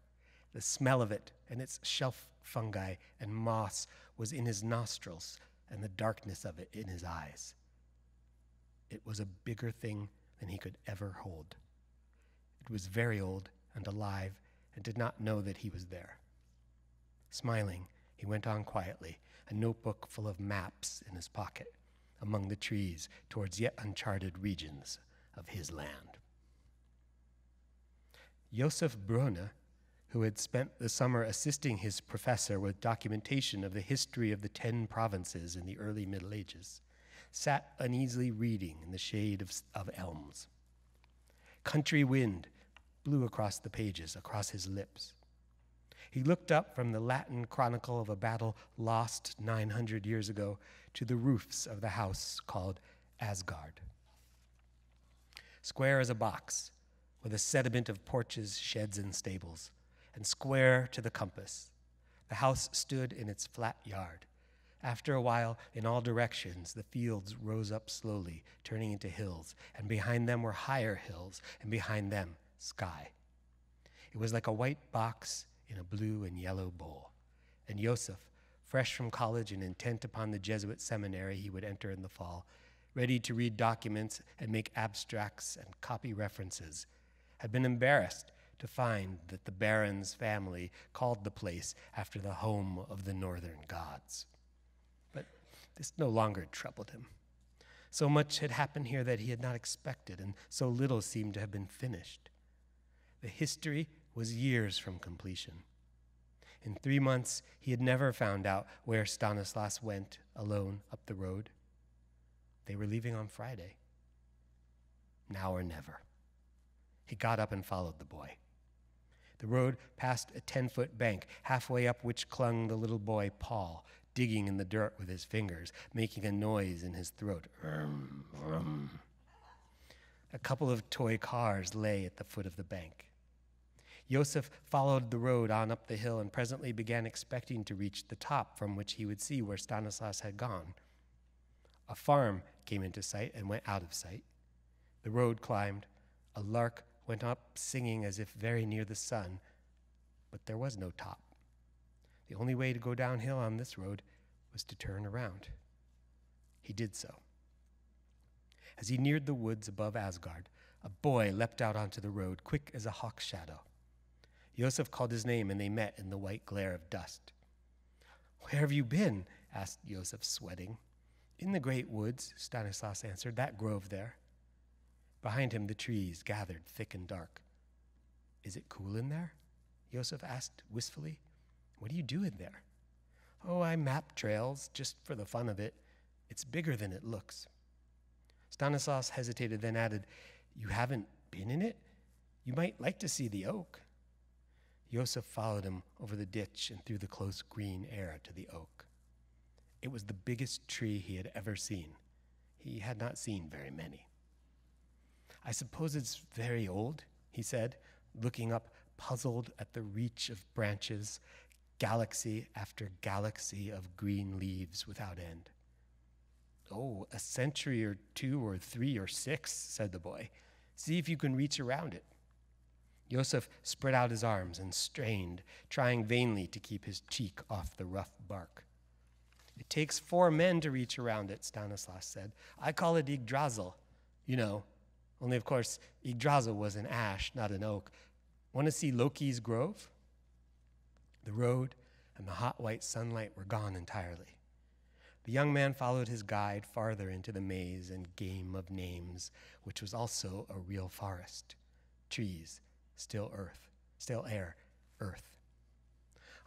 The smell of it and its shelf fungi and moss was in his nostrils, and the darkness of it in his eyes. It was a bigger thing than he could ever hold. It was very old and alive and did not know that he was there. Smiling, he went on quietly, a notebook full of maps in his pocket, among the trees towards yet uncharted regions of his land. Josef Brunner, who had spent the summer assisting his professor with documentation of the history of the 10 provinces in the early Middle Ages, sat uneasily reading in the shade of elms. Country wind blew across the pages, across his lips. He looked up from the Latin chronicle of a battle lost 900 years ago to the roofs of the house called Asgard. Square as a box, with a sediment of porches, sheds, and stables, and square to the compass, the house stood in its flat yard. After a while, in all directions, the fields rose up slowly, turning into hills, and behind them were higher hills, and behind them, sky. It was like a white box in a blue and yellow bowl, and Joseph, fresh from college and intent upon the Jesuit seminary he would enter in the fall, ready to read documents and make abstracts and copy references, had been embarrassed to find that the Baron's family called the place after the home of the northern gods. But this no longer troubled him. So much had happened here that he had not expected, and so little seemed to have been finished. The history was years from completion. In 3 months, he had never found out where Stanislaus went alone up the road. They were leaving on Friday. Now or never. He got up and followed the boy. The road passed a 10-foot bank, halfway up which clung the little boy Paul, digging in the dirt with his fingers, making a noise in his throat. Vroom, vroom. A couple of toy cars lay at the foot of the bank. Joseph followed the road on up the hill and presently began expecting to reach the top from which he would see where Stanislaus had gone. A farm came into sight and went out of sight. The road climbed. A lark went up singing as if very near the sun, but there was no top. The only way to go downhill on this road was to turn around. He did so. As he neared the woods above Asgard, a boy leapt out onto the road, quick as a hawk's shadow. Joseph called his name, and they met in the white glare of dust. "Where have you been?" asked Joseph, sweating. "In the great woods," Stanislaus answered, "that grove there." Behind him, the trees gathered thick and dark. "Is it cool in there?" Joseph asked wistfully. "What do you do in there?" "Oh, I map trails, just for the fun of it. It's bigger than it looks." Stanislaus hesitated, then added, "You haven't been in it? You might like to see the oak." Joseph followed him over the ditch and through the close green air to the oak. It was the biggest tree he had ever seen. He had not seen very many. "I suppose it's very old," he said, looking up, puzzled at the reach of branches, galaxy after galaxy of green leaves without end. "Oh, a century or 2 or 3 or 6, said the boy. "See if you can reach around it." Yosef spread out his arms and strained, trying vainly to keep his cheek off the rough bark. "It takes 4 men to reach around it," Stanislas said. "I call it Yggdrasil, you know. Only, of course, Yggdrasil was an ash, not an oak. Want to see Loki's grove?" The road and the hot white sunlight were gone entirely. The young man followed his guide farther into the maze and game of names, which was also a real forest. Trees, still air, earth.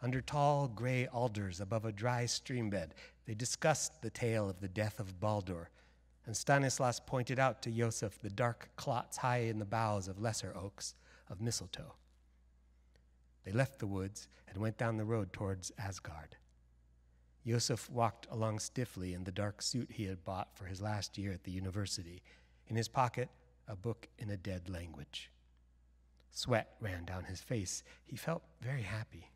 Under tall gray alders above a dry stream bed, they discussed the tale of the death of Baldur, and Stanislas pointed out to Yosef the dark clots high in the boughs of lesser oaks of mistletoe. They left the woods and went down the road towards Asgard. Yosef walked along stiffly in the dark suit he had bought for his last year at the university, in his pocket a book in a dead language. Sweat ran down his face. He felt very happy.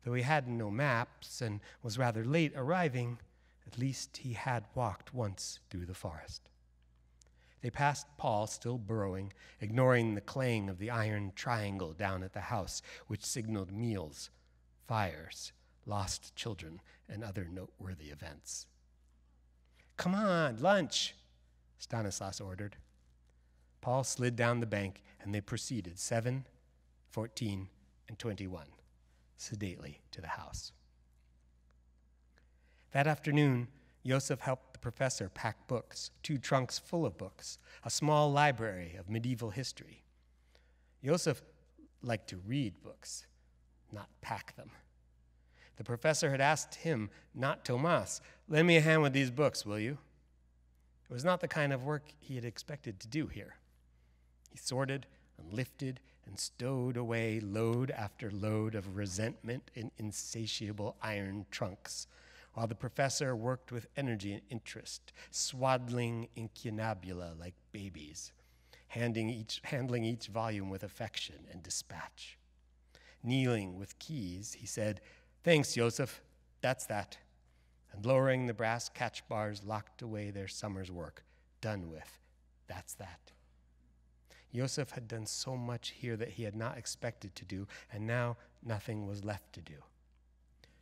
Though he had no maps and was rather late arriving, at least he had walked once through the forest. They passed Paul, still burrowing, ignoring the clang of the iron triangle down at the house, which signaled meals, fires, lost children, and other noteworthy events. "Come on, lunch," Stanislas ordered. Paul slid down the bank, and they proceeded 7, 14, and 21, sedately to the house. That afternoon, Yosef helped the professor pack books, 2 trunks full of books, a small library of medieval history. Yosef liked to read books, not pack them. The professor had asked him, not Tomas, "Lend me a hand with these books, will you?" It was not the kind of work he had expected to do here. He sorted and lifted and stowed away load after load of resentment in insatiable iron trunks, while the professor worked with energy and interest, swaddling incunabula like babies, handling each volume with affection and dispatch. Kneeling with keys, he said, "Thanks, Yosef, that's that," and lowering the brass catch bars locked away their summer's work. "Done with, that's that." Yosef had done so much here that he had not expected to do, and now nothing was left to do.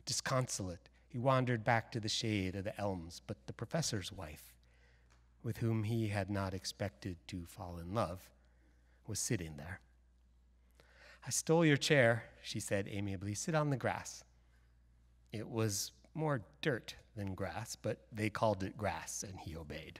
Disconsolate, he wandered back to the shade of the elms, but the professor's wife, with whom he had not expected to fall in love, was sitting there. "I stole your chair," she said amiably. "Sit on the grass." It was more dirt than grass, but they called it grass, and he obeyed.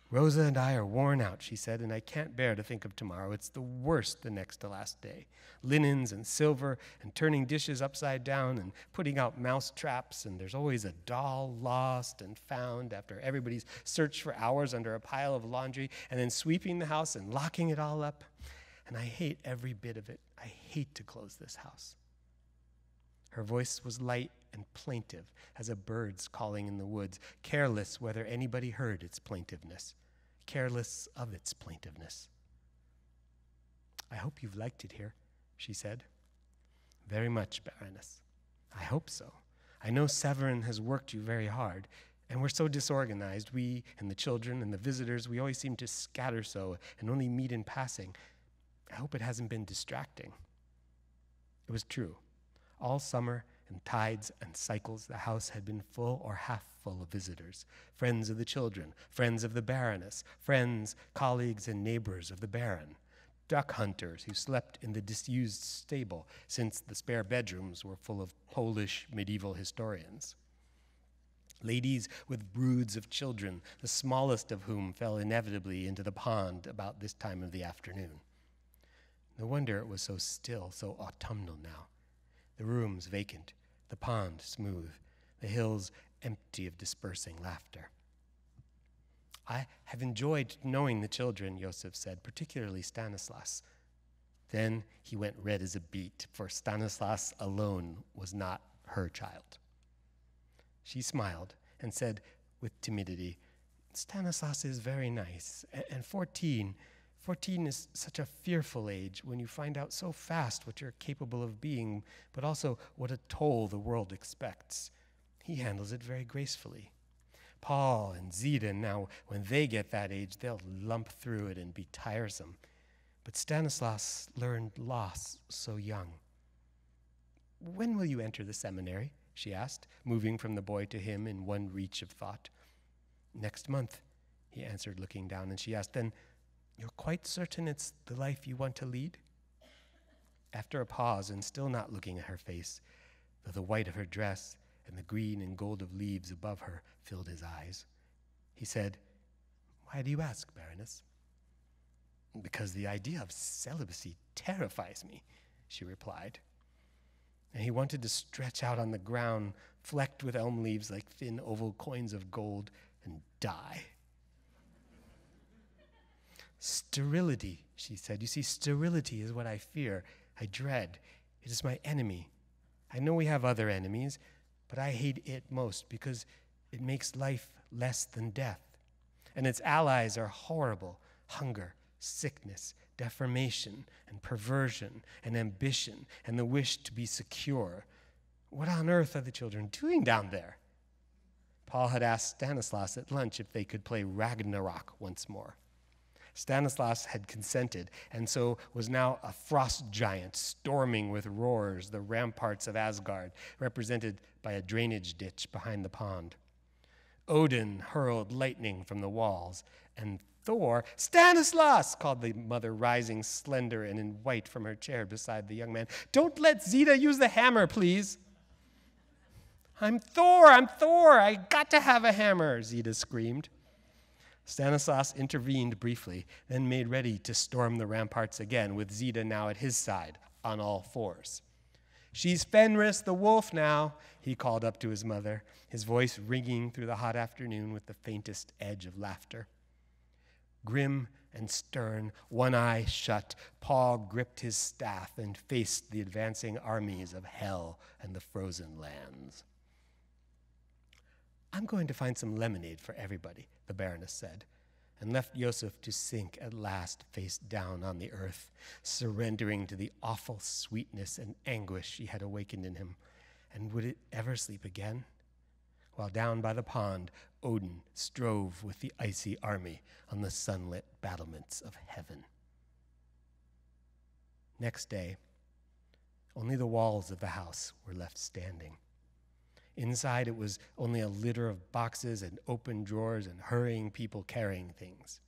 "Rosa and I are worn out," she said, "and I can't bear to think of tomorrow. It's the worst the next to last day. Linens and silver and turning dishes upside down and putting out mouse traps, and there's always a doll lost and found after everybody's searched for hours under a pile of laundry, and then sweeping the house and locking it all up. And I hate every bit of it. I hate to close this house." Her voice was light and plaintive as a bird's calling in the woods, careless whether anybody heard its plaintiveness, careless of its plaintiveness. "I hope you've liked it here," she said. "Very much, Baroness. I hope so. I know Severin has worked you very hard, and we're so disorganized. We and the children and the visitors, we always seem to scatter so and only meet in passing. I hope it hasn't been distracting." It was true. All summer and tides and cycles, the house had been full or half full of visitors, friends of the children, friends of the Baroness, friends, colleagues, and neighbors of the Baron, duck hunters who slept in the disused stable since the spare bedrooms were full of Polish medieval historians, ladies with broods of children, the smallest of whom fell inevitably into the pond about this time of the afternoon. No wonder it was so still, so autumnal now. The rooms vacant, the pond smooth, the hills empty of dispersing laughter. "I have enjoyed knowing the children," Yosef said, "particularly Stanislas." Then he went red as a beet, for Stanislas alone was not her child. She smiled and said with timidity, "Stanislas is very nice, and 14 is such a fearful age when you find out so fast what you're capable of being, but also what a toll the world expects. He handles it very gracefully. Paul and Zita, now, when they get that age, they'll lump through it and be tiresome. But Stanislas learned loss so young. When will you enter the seminary? She asked, moving from the boy to him in one reach of thought. Next month, he answered, looking down, and she asked, then you're quite certain it's the life you want to lead? After a pause, and still not looking at her face, though the white of her dress and the green and gold of leaves above her filled his eyes, he said, why do you ask, Baroness? Because the idea of celibacy terrifies me, she replied. And he wanted to stretch out on the ground, flecked with elm leaves like thin oval coins of gold, and die. Sterility, she said. You see, sterility is what I fear, I dread. It is my enemy. I know we have other enemies, but I hate it most because it makes life less than death. And its allies are horrible: hunger, sickness, deformation, and perversion, and ambition, and the wish to be secure. What on earth are the children doing down there? Paul had asked Stanislas at lunch if they could play Ragnarok once more. Stanislas had consented, and so was now a frost giant storming with roars the ramparts of Asgard, represented by a drainage ditch behind the pond. Odin hurled lightning from the walls, and Thor, Stanislas, called the mother, rising slender and in white from her chair beside the young man. Don't let Zita use the hammer, please. I'm Thor, I got to have a hammer, Zita screamed. Stanislas intervened briefly, then made ready to storm the ramparts again, with Zita now at his side, on all fours. She's Fenris the wolf now, he called up to his mother, his voice ringing through the hot afternoon with the faintest edge of laughter. Grim and stern, one eye shut, Paul gripped his staff and faced the advancing armies of hell and the frozen lands. I'm going to find some lemonade for everybody, the Baroness said, and left Joseph to sink at last face down on the earth, surrendering to the awful sweetness and anguish she had awakened in him. And would it ever sleep again? While down by the pond, Odin strove with the icy army on the sunlit battlements of heaven. Next day, only the walls of the house were left standing. Inside, it was only a litter of boxes and open drawers and hurrying people carrying things.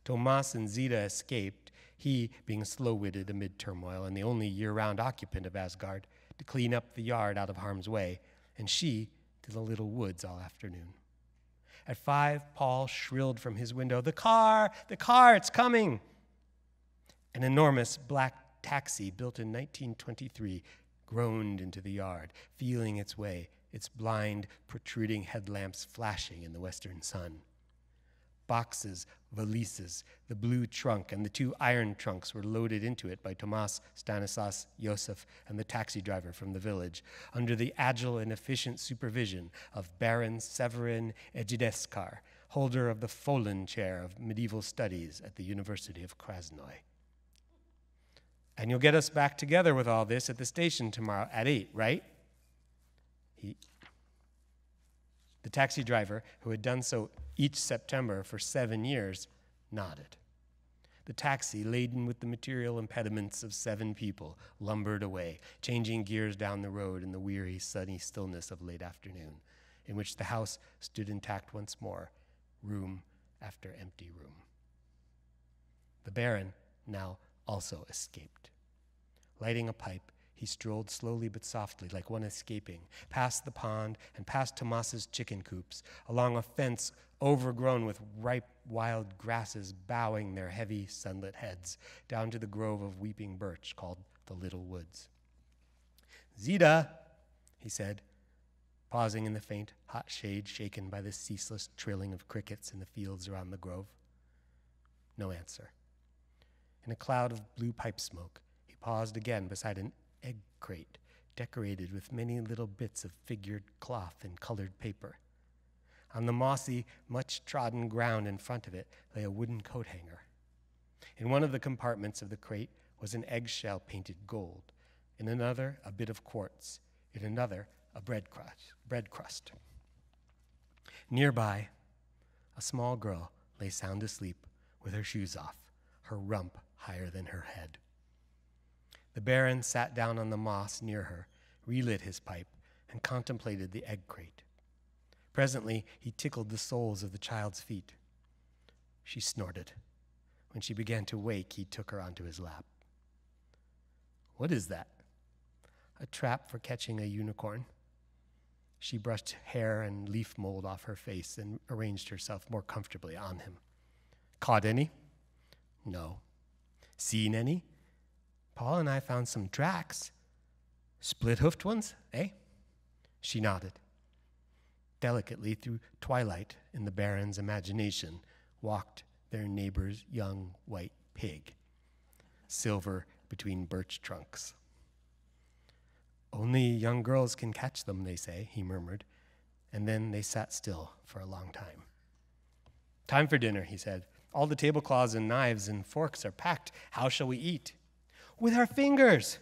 Tomas and Zita escaped, he being slow-witted amid turmoil and the only year-round occupant of Asgard, to clean up the yard out of harm's way, and she to the little woods all afternoon. At 5, Paul shrilled from his window, the car, it's coming!" An enormous black taxi built in 1923 groaned into the yard, feeling its way, its blind, protruding headlamps flashing in the western sun. Boxes, valises, the blue trunk, and the 2 iron trunks were loaded into it by Tomas, Stanislas, Joseph, and the taxi driver from the village, under the agile and efficient supervision of Baron Severin Ejideskar, holder of the Follin Chair of Medieval Studies at the University of Krasnoy. "And you'll get us back together with all this at the station tomorrow at 8, right?" The taxi driver, who had done so each September for 7 years, nodded. The taxi, laden with the material impediments of 7 people, lumbered away, changing gears down the road in the weary, sunny stillness of late afternoon, in which the house stood intact once more, room after empty room. The Baron now also escaped. Lighting a pipe, he strolled slowly but softly, like one escaping, past the pond and past Tomas's chicken coops, along a fence overgrown with ripe wild grasses bowing their heavy sunlit heads, down to the grove of weeping birch called the Little Woods. "Zita," he said, pausing in the faint, hot shade shaken by the ceaseless trilling of crickets in the fields around the grove. No answer. In a cloud of blue pipe smoke, he paused again beside an egg crate decorated with many little bits of figured cloth and colored paper. On the mossy, much-trodden ground in front of it lay a wooden coat hanger. In one of the compartments of the crate was an eggshell painted gold, in another a bit of quartz, in another a bread crust. Nearby, A small girl lay sound asleep with her shoes off, her rump higher than her head. The Baron sat down on the moss near her, relit his pipe, and contemplated the egg crate. Presently, he tickled the soles of the child's feet. She snorted. When she began to wake, he took her onto his lap. "What is that?" "A trap for catching a unicorn." She brushed hair and leaf mold off her face and arranged herself more comfortably on him. "Caught any?" "No." "Seen any?" "Paul and I found some tracks." "Split-hoofed ones, eh?" She nodded. Delicately through twilight in the Baron's imagination walked their neighbor's young white pig, silver between birch trunks. "Only young girls can catch them, they say," he murmured, and then they sat still for a long time. "Time for dinner," he said. "All the tablecloths and knives and forks are packed. How shall we eat?" "With our fingers!"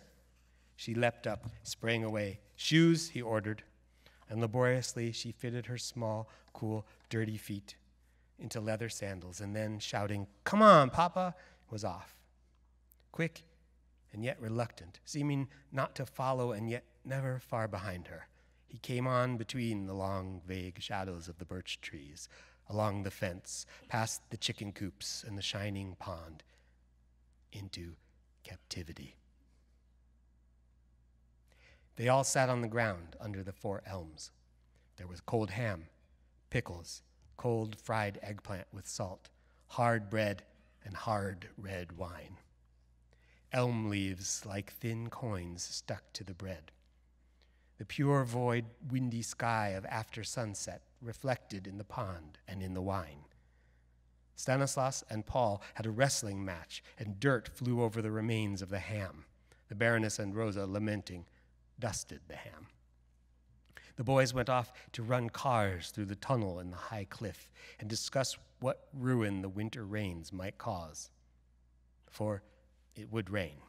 She leapt up, sprang away. "Shoes," he ordered, and laboriously she fitted her small, cool, dirty feet into leather sandals, and then, shouting, "Come on, Papa," was off. Quick and yet reluctant, seeming not to follow and yet never far behind her, he came on between the long, vague shadows of the birch trees, along the fence, past the chicken coops and the shining pond, into captivity. They all sat on the ground under the 4 elms. There was cold ham, pickles, cold fried eggplant with salt, hard bread, and hard red wine. Elm leaves like thin coins stuck to the bread. The pure void, windy sky of after sunset reflected in the pond and in the wine. Stanislas and Paul had a wrestling match, and dirt flew over the remains of the ham. The Baroness and Rosa, lamenting, dusted the ham. The boys went off to run cars through the tunnel in the high cliff and discuss what ruin the winter rains might cause. For it would rain.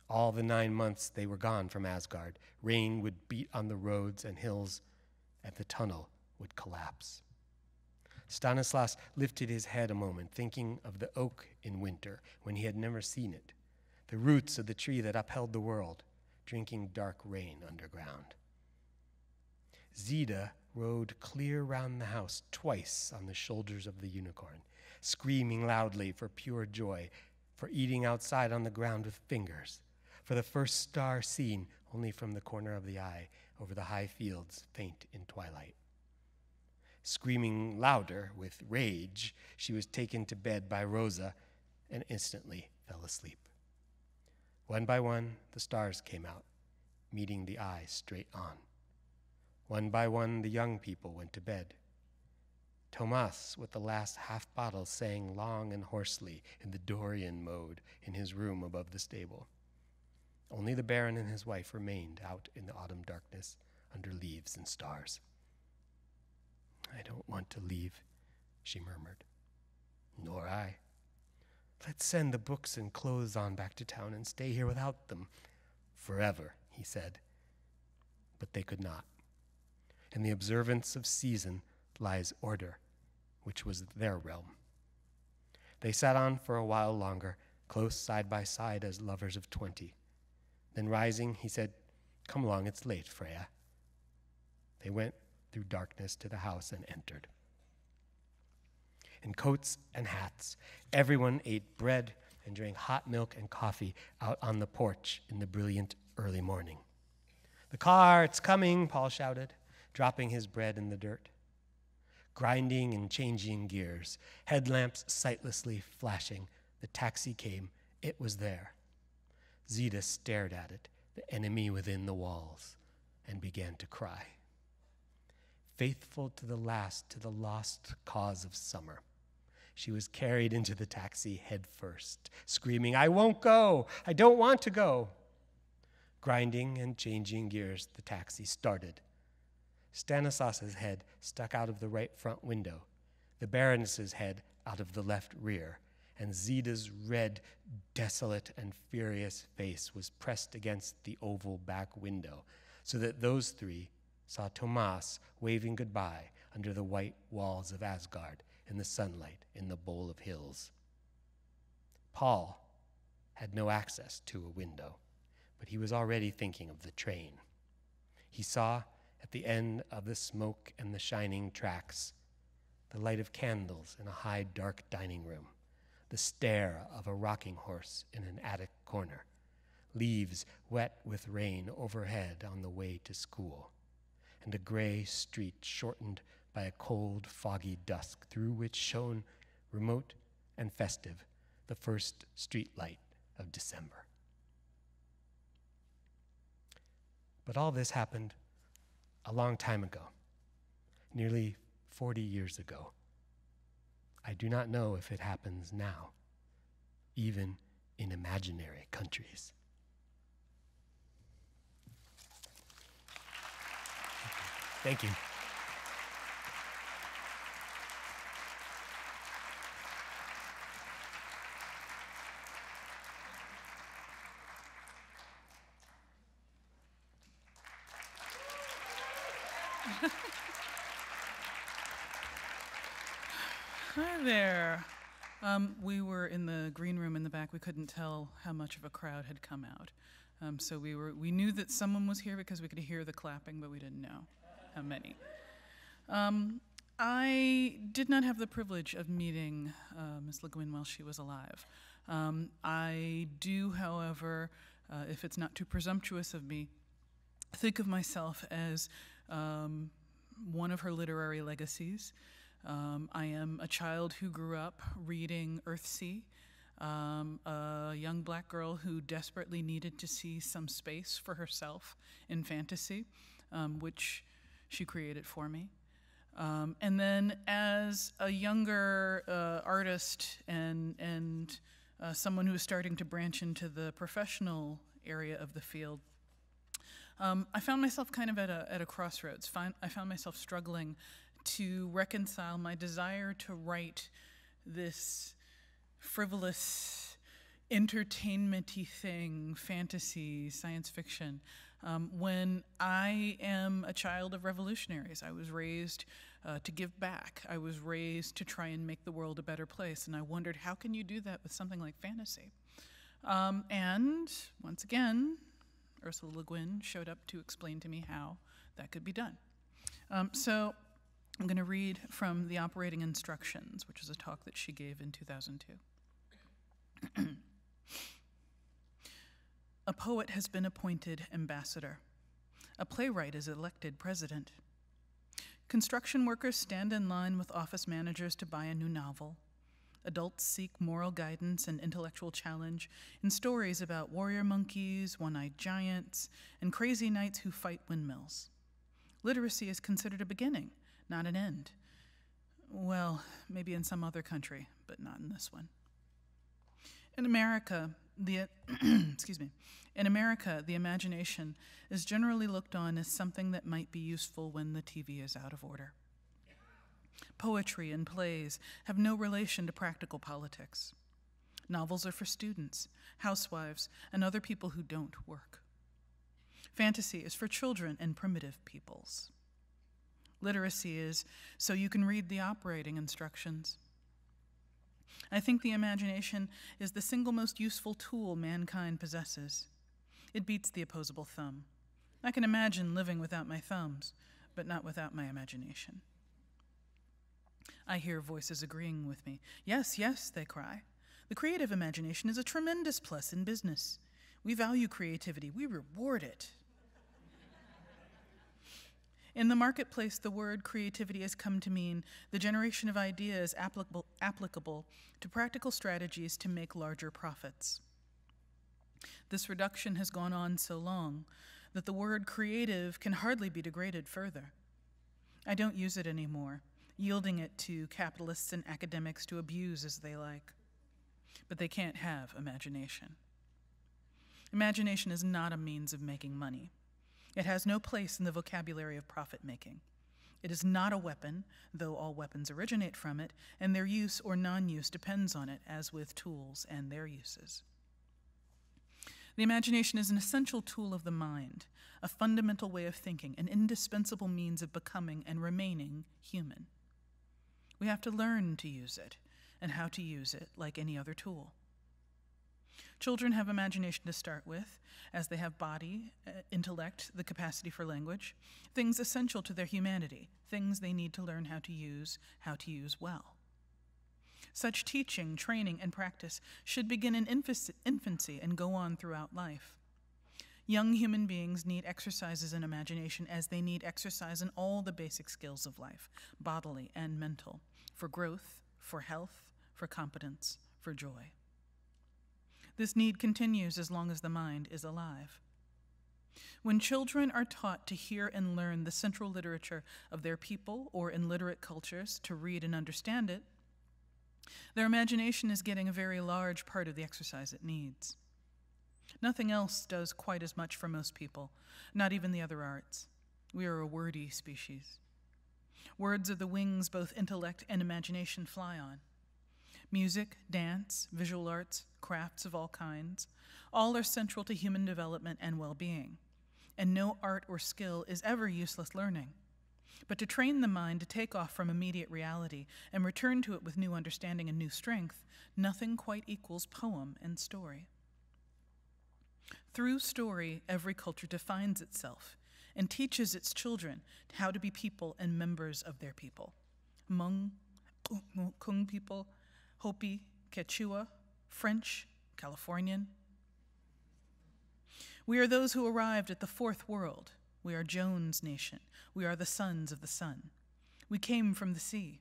All the 9 months they were gone from Asgard, rain would beat on the roads and hills, and the tunnel would collapse. Stanislas lifted his head a moment, thinking of the oak in winter when he had never seen it, the roots of the tree that upheld the world, drinking dark rain underground. Zita rode clear round the house twice on the shoulders of the unicorn, screaming loudly for pure joy, for eating outside on the ground with fingers, for the first star seen only from the corner of the eye over the high fields faint in twilight. Screaming louder with rage, she was taken to bed by Rosa and instantly fell asleep. One by one, the stars came out, meeting the eye straight on. One by one, the young people went to bed. Thomas, with the last half bottle, sang long and hoarsely in the Dorian mode in his room above the stable. Only the Baron and his wife remained out in the autumn darkness under leaves and stars. "I don't want to leave," she murmured. "Nor I." "Let's send the books and clothes on back to town and stay here without them." "Forever," he said. But they could not. In the observance of season lies order, which was their realm. They sat on for a while longer, close side by side as lovers of 20. Then rising, he said, "Come along, it's late, Freya." They went through darkness to the house and entered. In coats and hats, everyone ate bread and drank hot milk and coffee out on the porch in the brilliant early morning. "The cart's coming," Paul shouted, dropping his bread in the dirt. Grinding and changing gears, headlamps sightlessly flashing, the taxi came. It was there. Zita stared at it, the enemy within the walls, and began to cry. Faithful to the last to the lost cause of summer, she was carried into the taxi head first, screaming, "I won't go! I don't want to go!" Grinding and changing gears, the taxi started. Stanislas's head stuck out of the right front window, the Baroness's head out of the left rear, and Zita's red, desolate, and furious face was pressed against the oval back window, so that those three saw Thomas waving goodbye under the white walls of Asgard, in the sunlight, in the bowl of hills. Paul had no access to a window, but he was already thinking of the train. He saw at the end of the smoke and the shining tracks the light of candles in a high, dark dining room, the stare of a rocking horse in an attic corner, leaves wet with rain overhead on the way to school, and a gray street shortened by a cold, foggy dusk through which shone, remote and festive, the first street light of December. But all this happened a long time ago, nearly 40 years ago. I do not know if it happens now, even in imaginary countries. Thank you. Hi there. We were in the green room in the back. We couldn't tell how much of a crowd had come out. So we knew that someone was here because we could hear the clapping, but we didn't know how many. I did not have the privilege of meeting Ms. Le Guin while she was alive. I do, however, if it's not too presumptuous of me, think of myself as one of her literary legacies. I am a child who grew up reading Earthsea, a young black girl who desperately needed to see some space for herself in fantasy, which she created for me. And then as a younger artist and someone who was starting to branch into the professional area of the field, I found myself kind of at a crossroads. I found myself struggling to reconcile my desire to write this frivolous, entertainment-y thing, fantasy, science fiction, when I am a child of revolutionaries. I was raised to give back. I was raised to try and make the world a better place, and I wondered, how can you do that with something like fantasy? And once again, Ursula Le Guin showed up to explain to me how that could be done. So I'm going to read from the Operating Instructions, which is a talk that she gave in 2002. A poet has been appointed ambassador. A playwright is elected president. Construction workers stand in line with office managers to buy a new novel. Adults seek moral guidance and intellectual challenge in stories about warrior monkeys, one-eyed giants, and crazy knights who fight windmills. Literacy is considered a beginning, not an end. Well, maybe in some other country, but not in this one. In America, the imagination is generally looked on as something that might be useful when the TV is out of order. Poetry and plays have no relation to practical politics. Novels are for students, housewives, and other people who don't work. Fantasy is for children and primitive peoples. Literacy is so you can read the operating instructions. I think the imagination is the single most useful tool mankind possesses. It beats the opposable thumb. I can imagine living without my thumbs, but not without my imagination. I hear voices agreeing with me. Yes, yes, they cry. The creative imagination is a tremendous plus in business. We value creativity. We reward it. In the marketplace, the word creativity has come to mean the generation of ideas applicable to practical strategies to make larger profits. This reduction has gone on so long that the word creative can hardly be degraded further. I don't use it anymore, yielding it to capitalists and academics to abuse as they like. But they can't have imagination. Imagination is not a means of making money. It has no place in the vocabulary of profit-making. It is not a weapon, though all weapons originate from it, and their use or non-use depends on it, as with tools and their uses. The imagination is an essential tool of the mind, a fundamental way of thinking, an indispensable means of becoming and remaining human. We have to learn to use it, and how to use it like any other tool. Children have imagination to start with, as they have body, intellect, the capacity for language, things essential to their humanity, things they need to learn how to use well. Such teaching, training, and practice should begin in infancy and go on throughout life. Young human beings need exercises in imagination as they need exercise in all the basic skills of life, bodily and mental, for growth, for health, for competence, for joy. This need continues as long as the mind is alive. When children are taught to hear and learn the central literature of their people or in literate cultures, to read and understand it, their imagination is getting a very large part of the exercise it needs. Nothing else does quite as much for most people, not even the other arts. We are a wordy species. Words are the wings both intellect and imagination fly on. Music, dance, visual arts, crafts of all kinds, all are central to human development and well-being, and no art or skill is ever useless learning. But to train the mind to take off from immediate reality and return to it with new understanding and new strength, nothing quite equals poem and story. Through story, every culture defines itself and teaches its children how to be people and members of their people. Hmong, Kung people, Hopi, Quechua, French, Californian. We are those who arrived at the fourth world. We are Joan's nation. We are the sons of the sun. We came from the sea.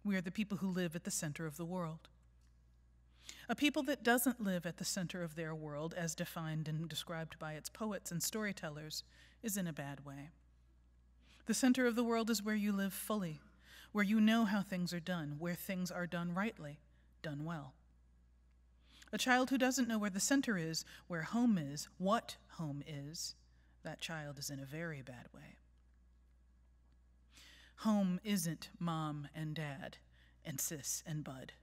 We are the people who live at the center of the world. A people that doesn't live at the center of their world, as defined and described by its poets and storytellers, is in a bad way. The center of the world is where you live fully, where you know how things are done, where things are done rightly, done well. A child who doesn't know where the center is, where home is, what home is, that child is in a very bad way. Home isn't mom and dad and sis and bud.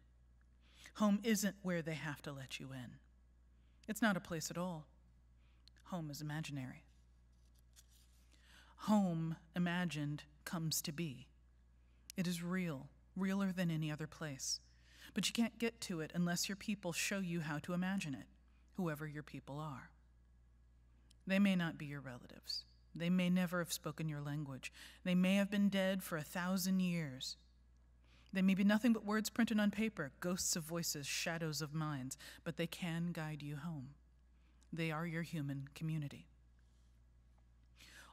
Home isn't where they have to let you in. It's not a place at all. Home is imaginary. Home, imagined, comes to be. It is real, realer than any other place. But you can't get to it unless your people show you how to imagine it, whoever your people are. They may not be your relatives. They may never have spoken your language. They may have been dead for 1,000 years. They may be nothing but words printed on paper, ghosts of voices, shadows of minds, but they can guide you home. They are your human community.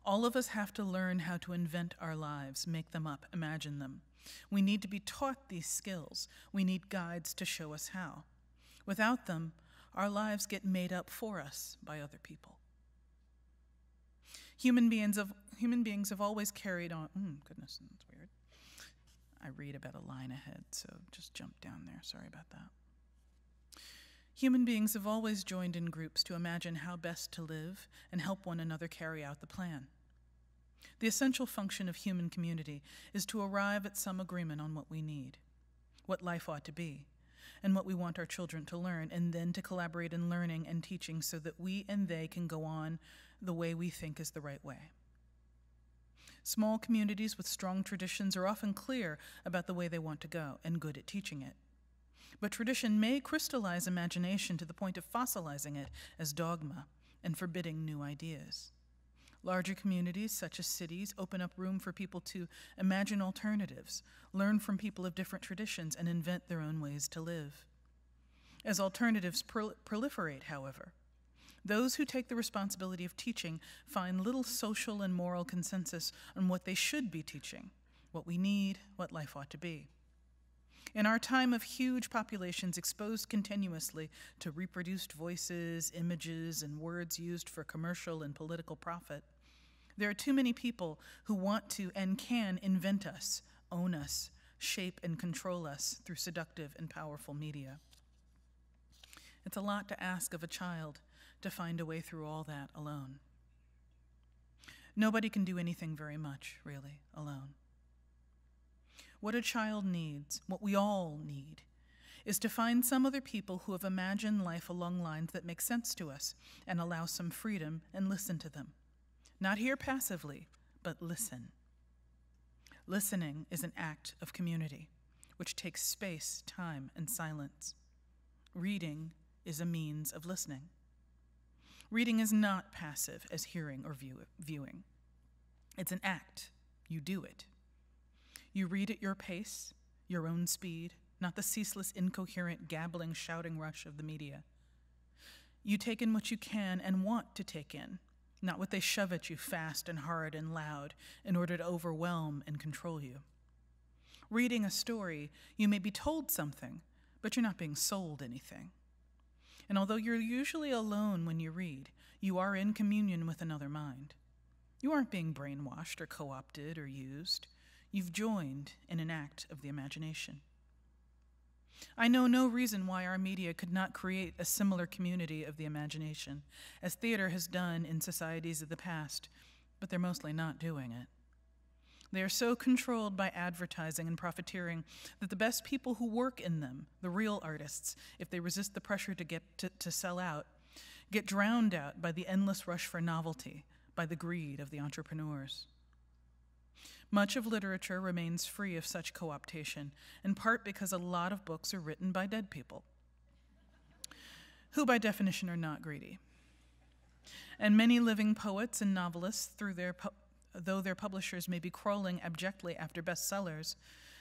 All of us have to learn how to invent our lives, make them up, imagine them. We need to be taught these skills. We need guides to show us how. Without them, our lives get made up for us by other people. Human beings have always carried on. Goodness, that's weird. I read about a line ahead, so just jump down there. Sorry about that. Human beings have always joined in groups to imagine how best to live and help one another carry out the plan. The essential function of human community is to arrive at some agreement on what we need, what life ought to be, and what we want our children to learn, and then to collaborate in learning and teaching so that we and they can go on the way we think is the right way. Small communities with strong traditions are often clear about the way they want to go and good at teaching it. But tradition may crystallize imagination to the point of fossilizing it as dogma and forbidding new ideas. Larger communities, such as cities, open up room for people to imagine alternatives, learn from people of different traditions, and invent their own ways to live. As alternatives proliferate, however, those who take the responsibility of teaching find little social and moral consensus on what they should be teaching, what we need, what life ought to be. In our time of huge populations exposed continuously to reproduced voices, images, and words used for commercial and political profit, there are too many people who want to and can invent us, own us, shape and control us through seductive and powerful media. It's a lot to ask of a child to find a way through all that alone. Nobody can do anything very much, really, alone. What a child needs, what we all need, is to find some other people who have imagined life along lines that make sense to us and allow some freedom and listen to them. Not hear passively, but listen. Listening is an act of community, which takes space, time, and silence. Reading is a means of listening. Reading is not passive as hearing or viewing. It's an act. You do it. You read at your pace, your own speed, not the ceaseless, incoherent, gabbling, shouting rush of the media. You take in what you can and want to take in, not what they shove at you fast and hard and loud in order to overwhelm and control you. Reading a story, you may be told something, but you're not being sold anything. And although you're usually alone when you read, you are in communion with another mind. You aren't being brainwashed or co-opted or used. You've joined in an act of the imagination. I know no reason why our media could not create a similar community of the imagination, as theater has done in societies of the past, but they're mostly not doing it. They are so controlled by advertising and profiteering that the best people who work in them, the real artists, if they resist the pressure to sell out, get drowned out by the endless rush for novelty, by the greed of the entrepreneurs. Much of literature remains free of such co-optation, in part because a lot of books are written by dead people, who by definition are not greedy. And many living poets and novelists, though their publishers may be crawling abjectly after bestsellers,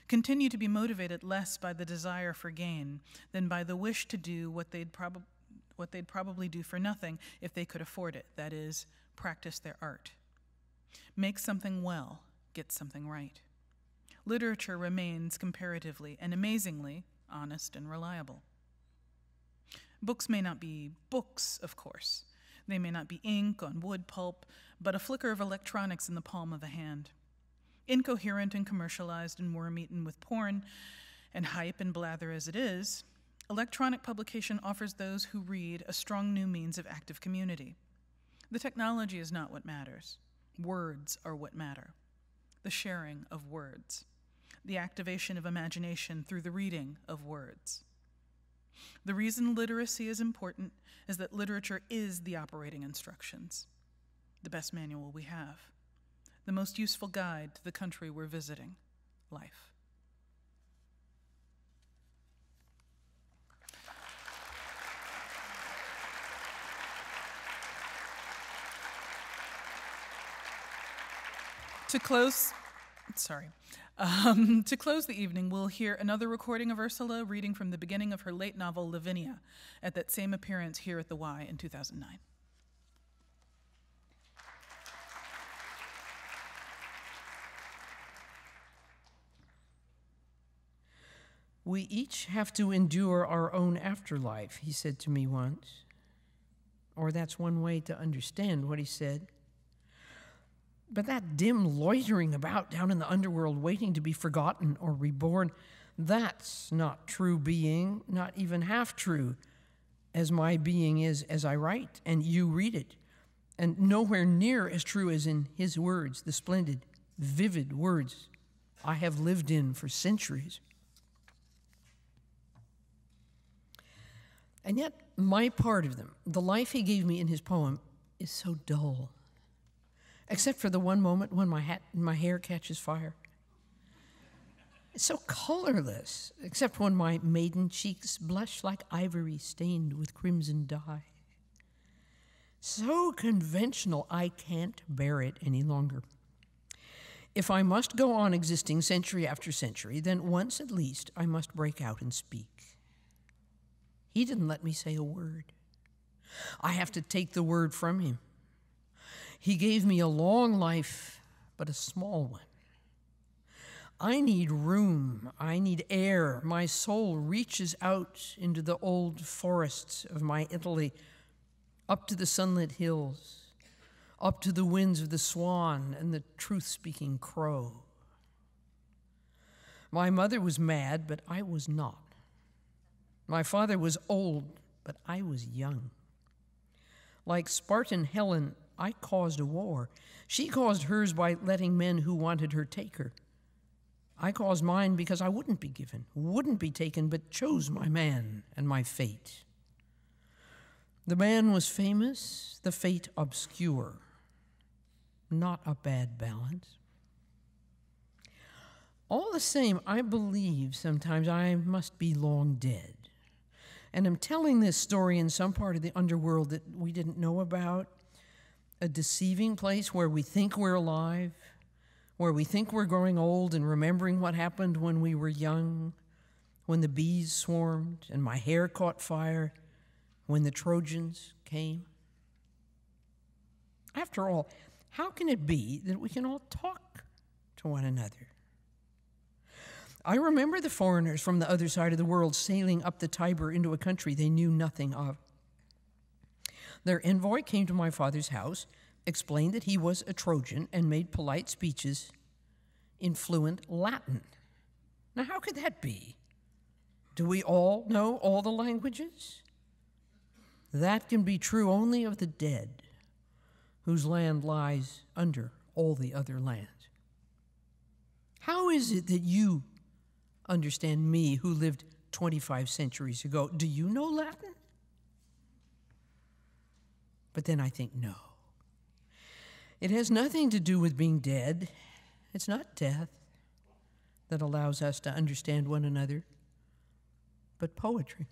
continue to be motivated less by the desire for gain than by the wish to do what they'd probably do for nothing if they could afford it, that is, practice their art. Make something well, get something right. Literature remains comparatively and amazingly honest and reliable. Books may not be books, of course. They may not be ink on wood pulp, but a flicker of electronics in the palm of a hand. Incoherent and commercialized and worm-eaten with porn and hype and blather as it is, electronic publication offers those who read a strong new means of active community. The technology is not what matters. Words are what matter. The sharing of words. The activation of imagination through the reading of words. The reason literacy is important is that literature is the operating instructions, the best manual we have, the most useful guide to the country we're visiting, life. To close the evening, we'll hear another recording of Ursula reading from the beginning of her late novel, Lavinia, at that same appearance here at the Y in 2009. We each have to endure our own afterlife, he said to me once. Or that's one way to understand what he said. But that dim loitering about down in the underworld waiting to be forgotten or reborn, that's not true being, not even half true, as my being is as I write and you read it, and nowhere near as true as in his words, the splendid, vivid words I have lived in for centuries. And yet, my part of them, the life he gave me in his poem, is so dull. Except for the one moment when my hair catches fire. It's so colorless, except when my maiden cheeks blush like ivory stained with crimson dye. So conventional, I can't bear it any longer. If I must go on existing century after century, then once at least I must break out and speak. He didn't let me say a word. I have to take the word from him. He gave me a long life, but a small one. I need room. I need air. My soul reaches out into the old forests of my Italy, up to the sunlit hills, up to the winds of the swan and the truth-speaking crow. My mother was mad, but I was not. My father was old, but I was young. Like Spartan Helen, I caused a war. She caused hers by letting men who wanted her take her. I caused mine because I wouldn't be given, wouldn't be taken, but chose my man and my fate. The man was famous, the fate obscure. Not a bad balance. All the same, I believe sometimes I must be long dead. And I'm telling this story in some part of the underworld that we didn't know about, a deceiving place where we think we're alive, where we think we're growing old and remembering what happened when we were young, when the bees swarmed and my hair caught fire, when the Trojans came. After all, how can it be that we can all talk to one another? I remember the foreigners from the other side of the world sailing up the Tiber into a country they knew nothing of. Their envoy came to my father's house, explained that he was a Trojan, and made polite speeches in fluent Latin. Now, how could that be? Do we all know all the languages? That can be true only of the dead, whose land lies under all the other lands. How is it that you understand me, who lived 25 centuries ago? Do you know Latin? But then I think, no. It has nothing to do with being dead. It's not death that allows us to understand one another, but poetry.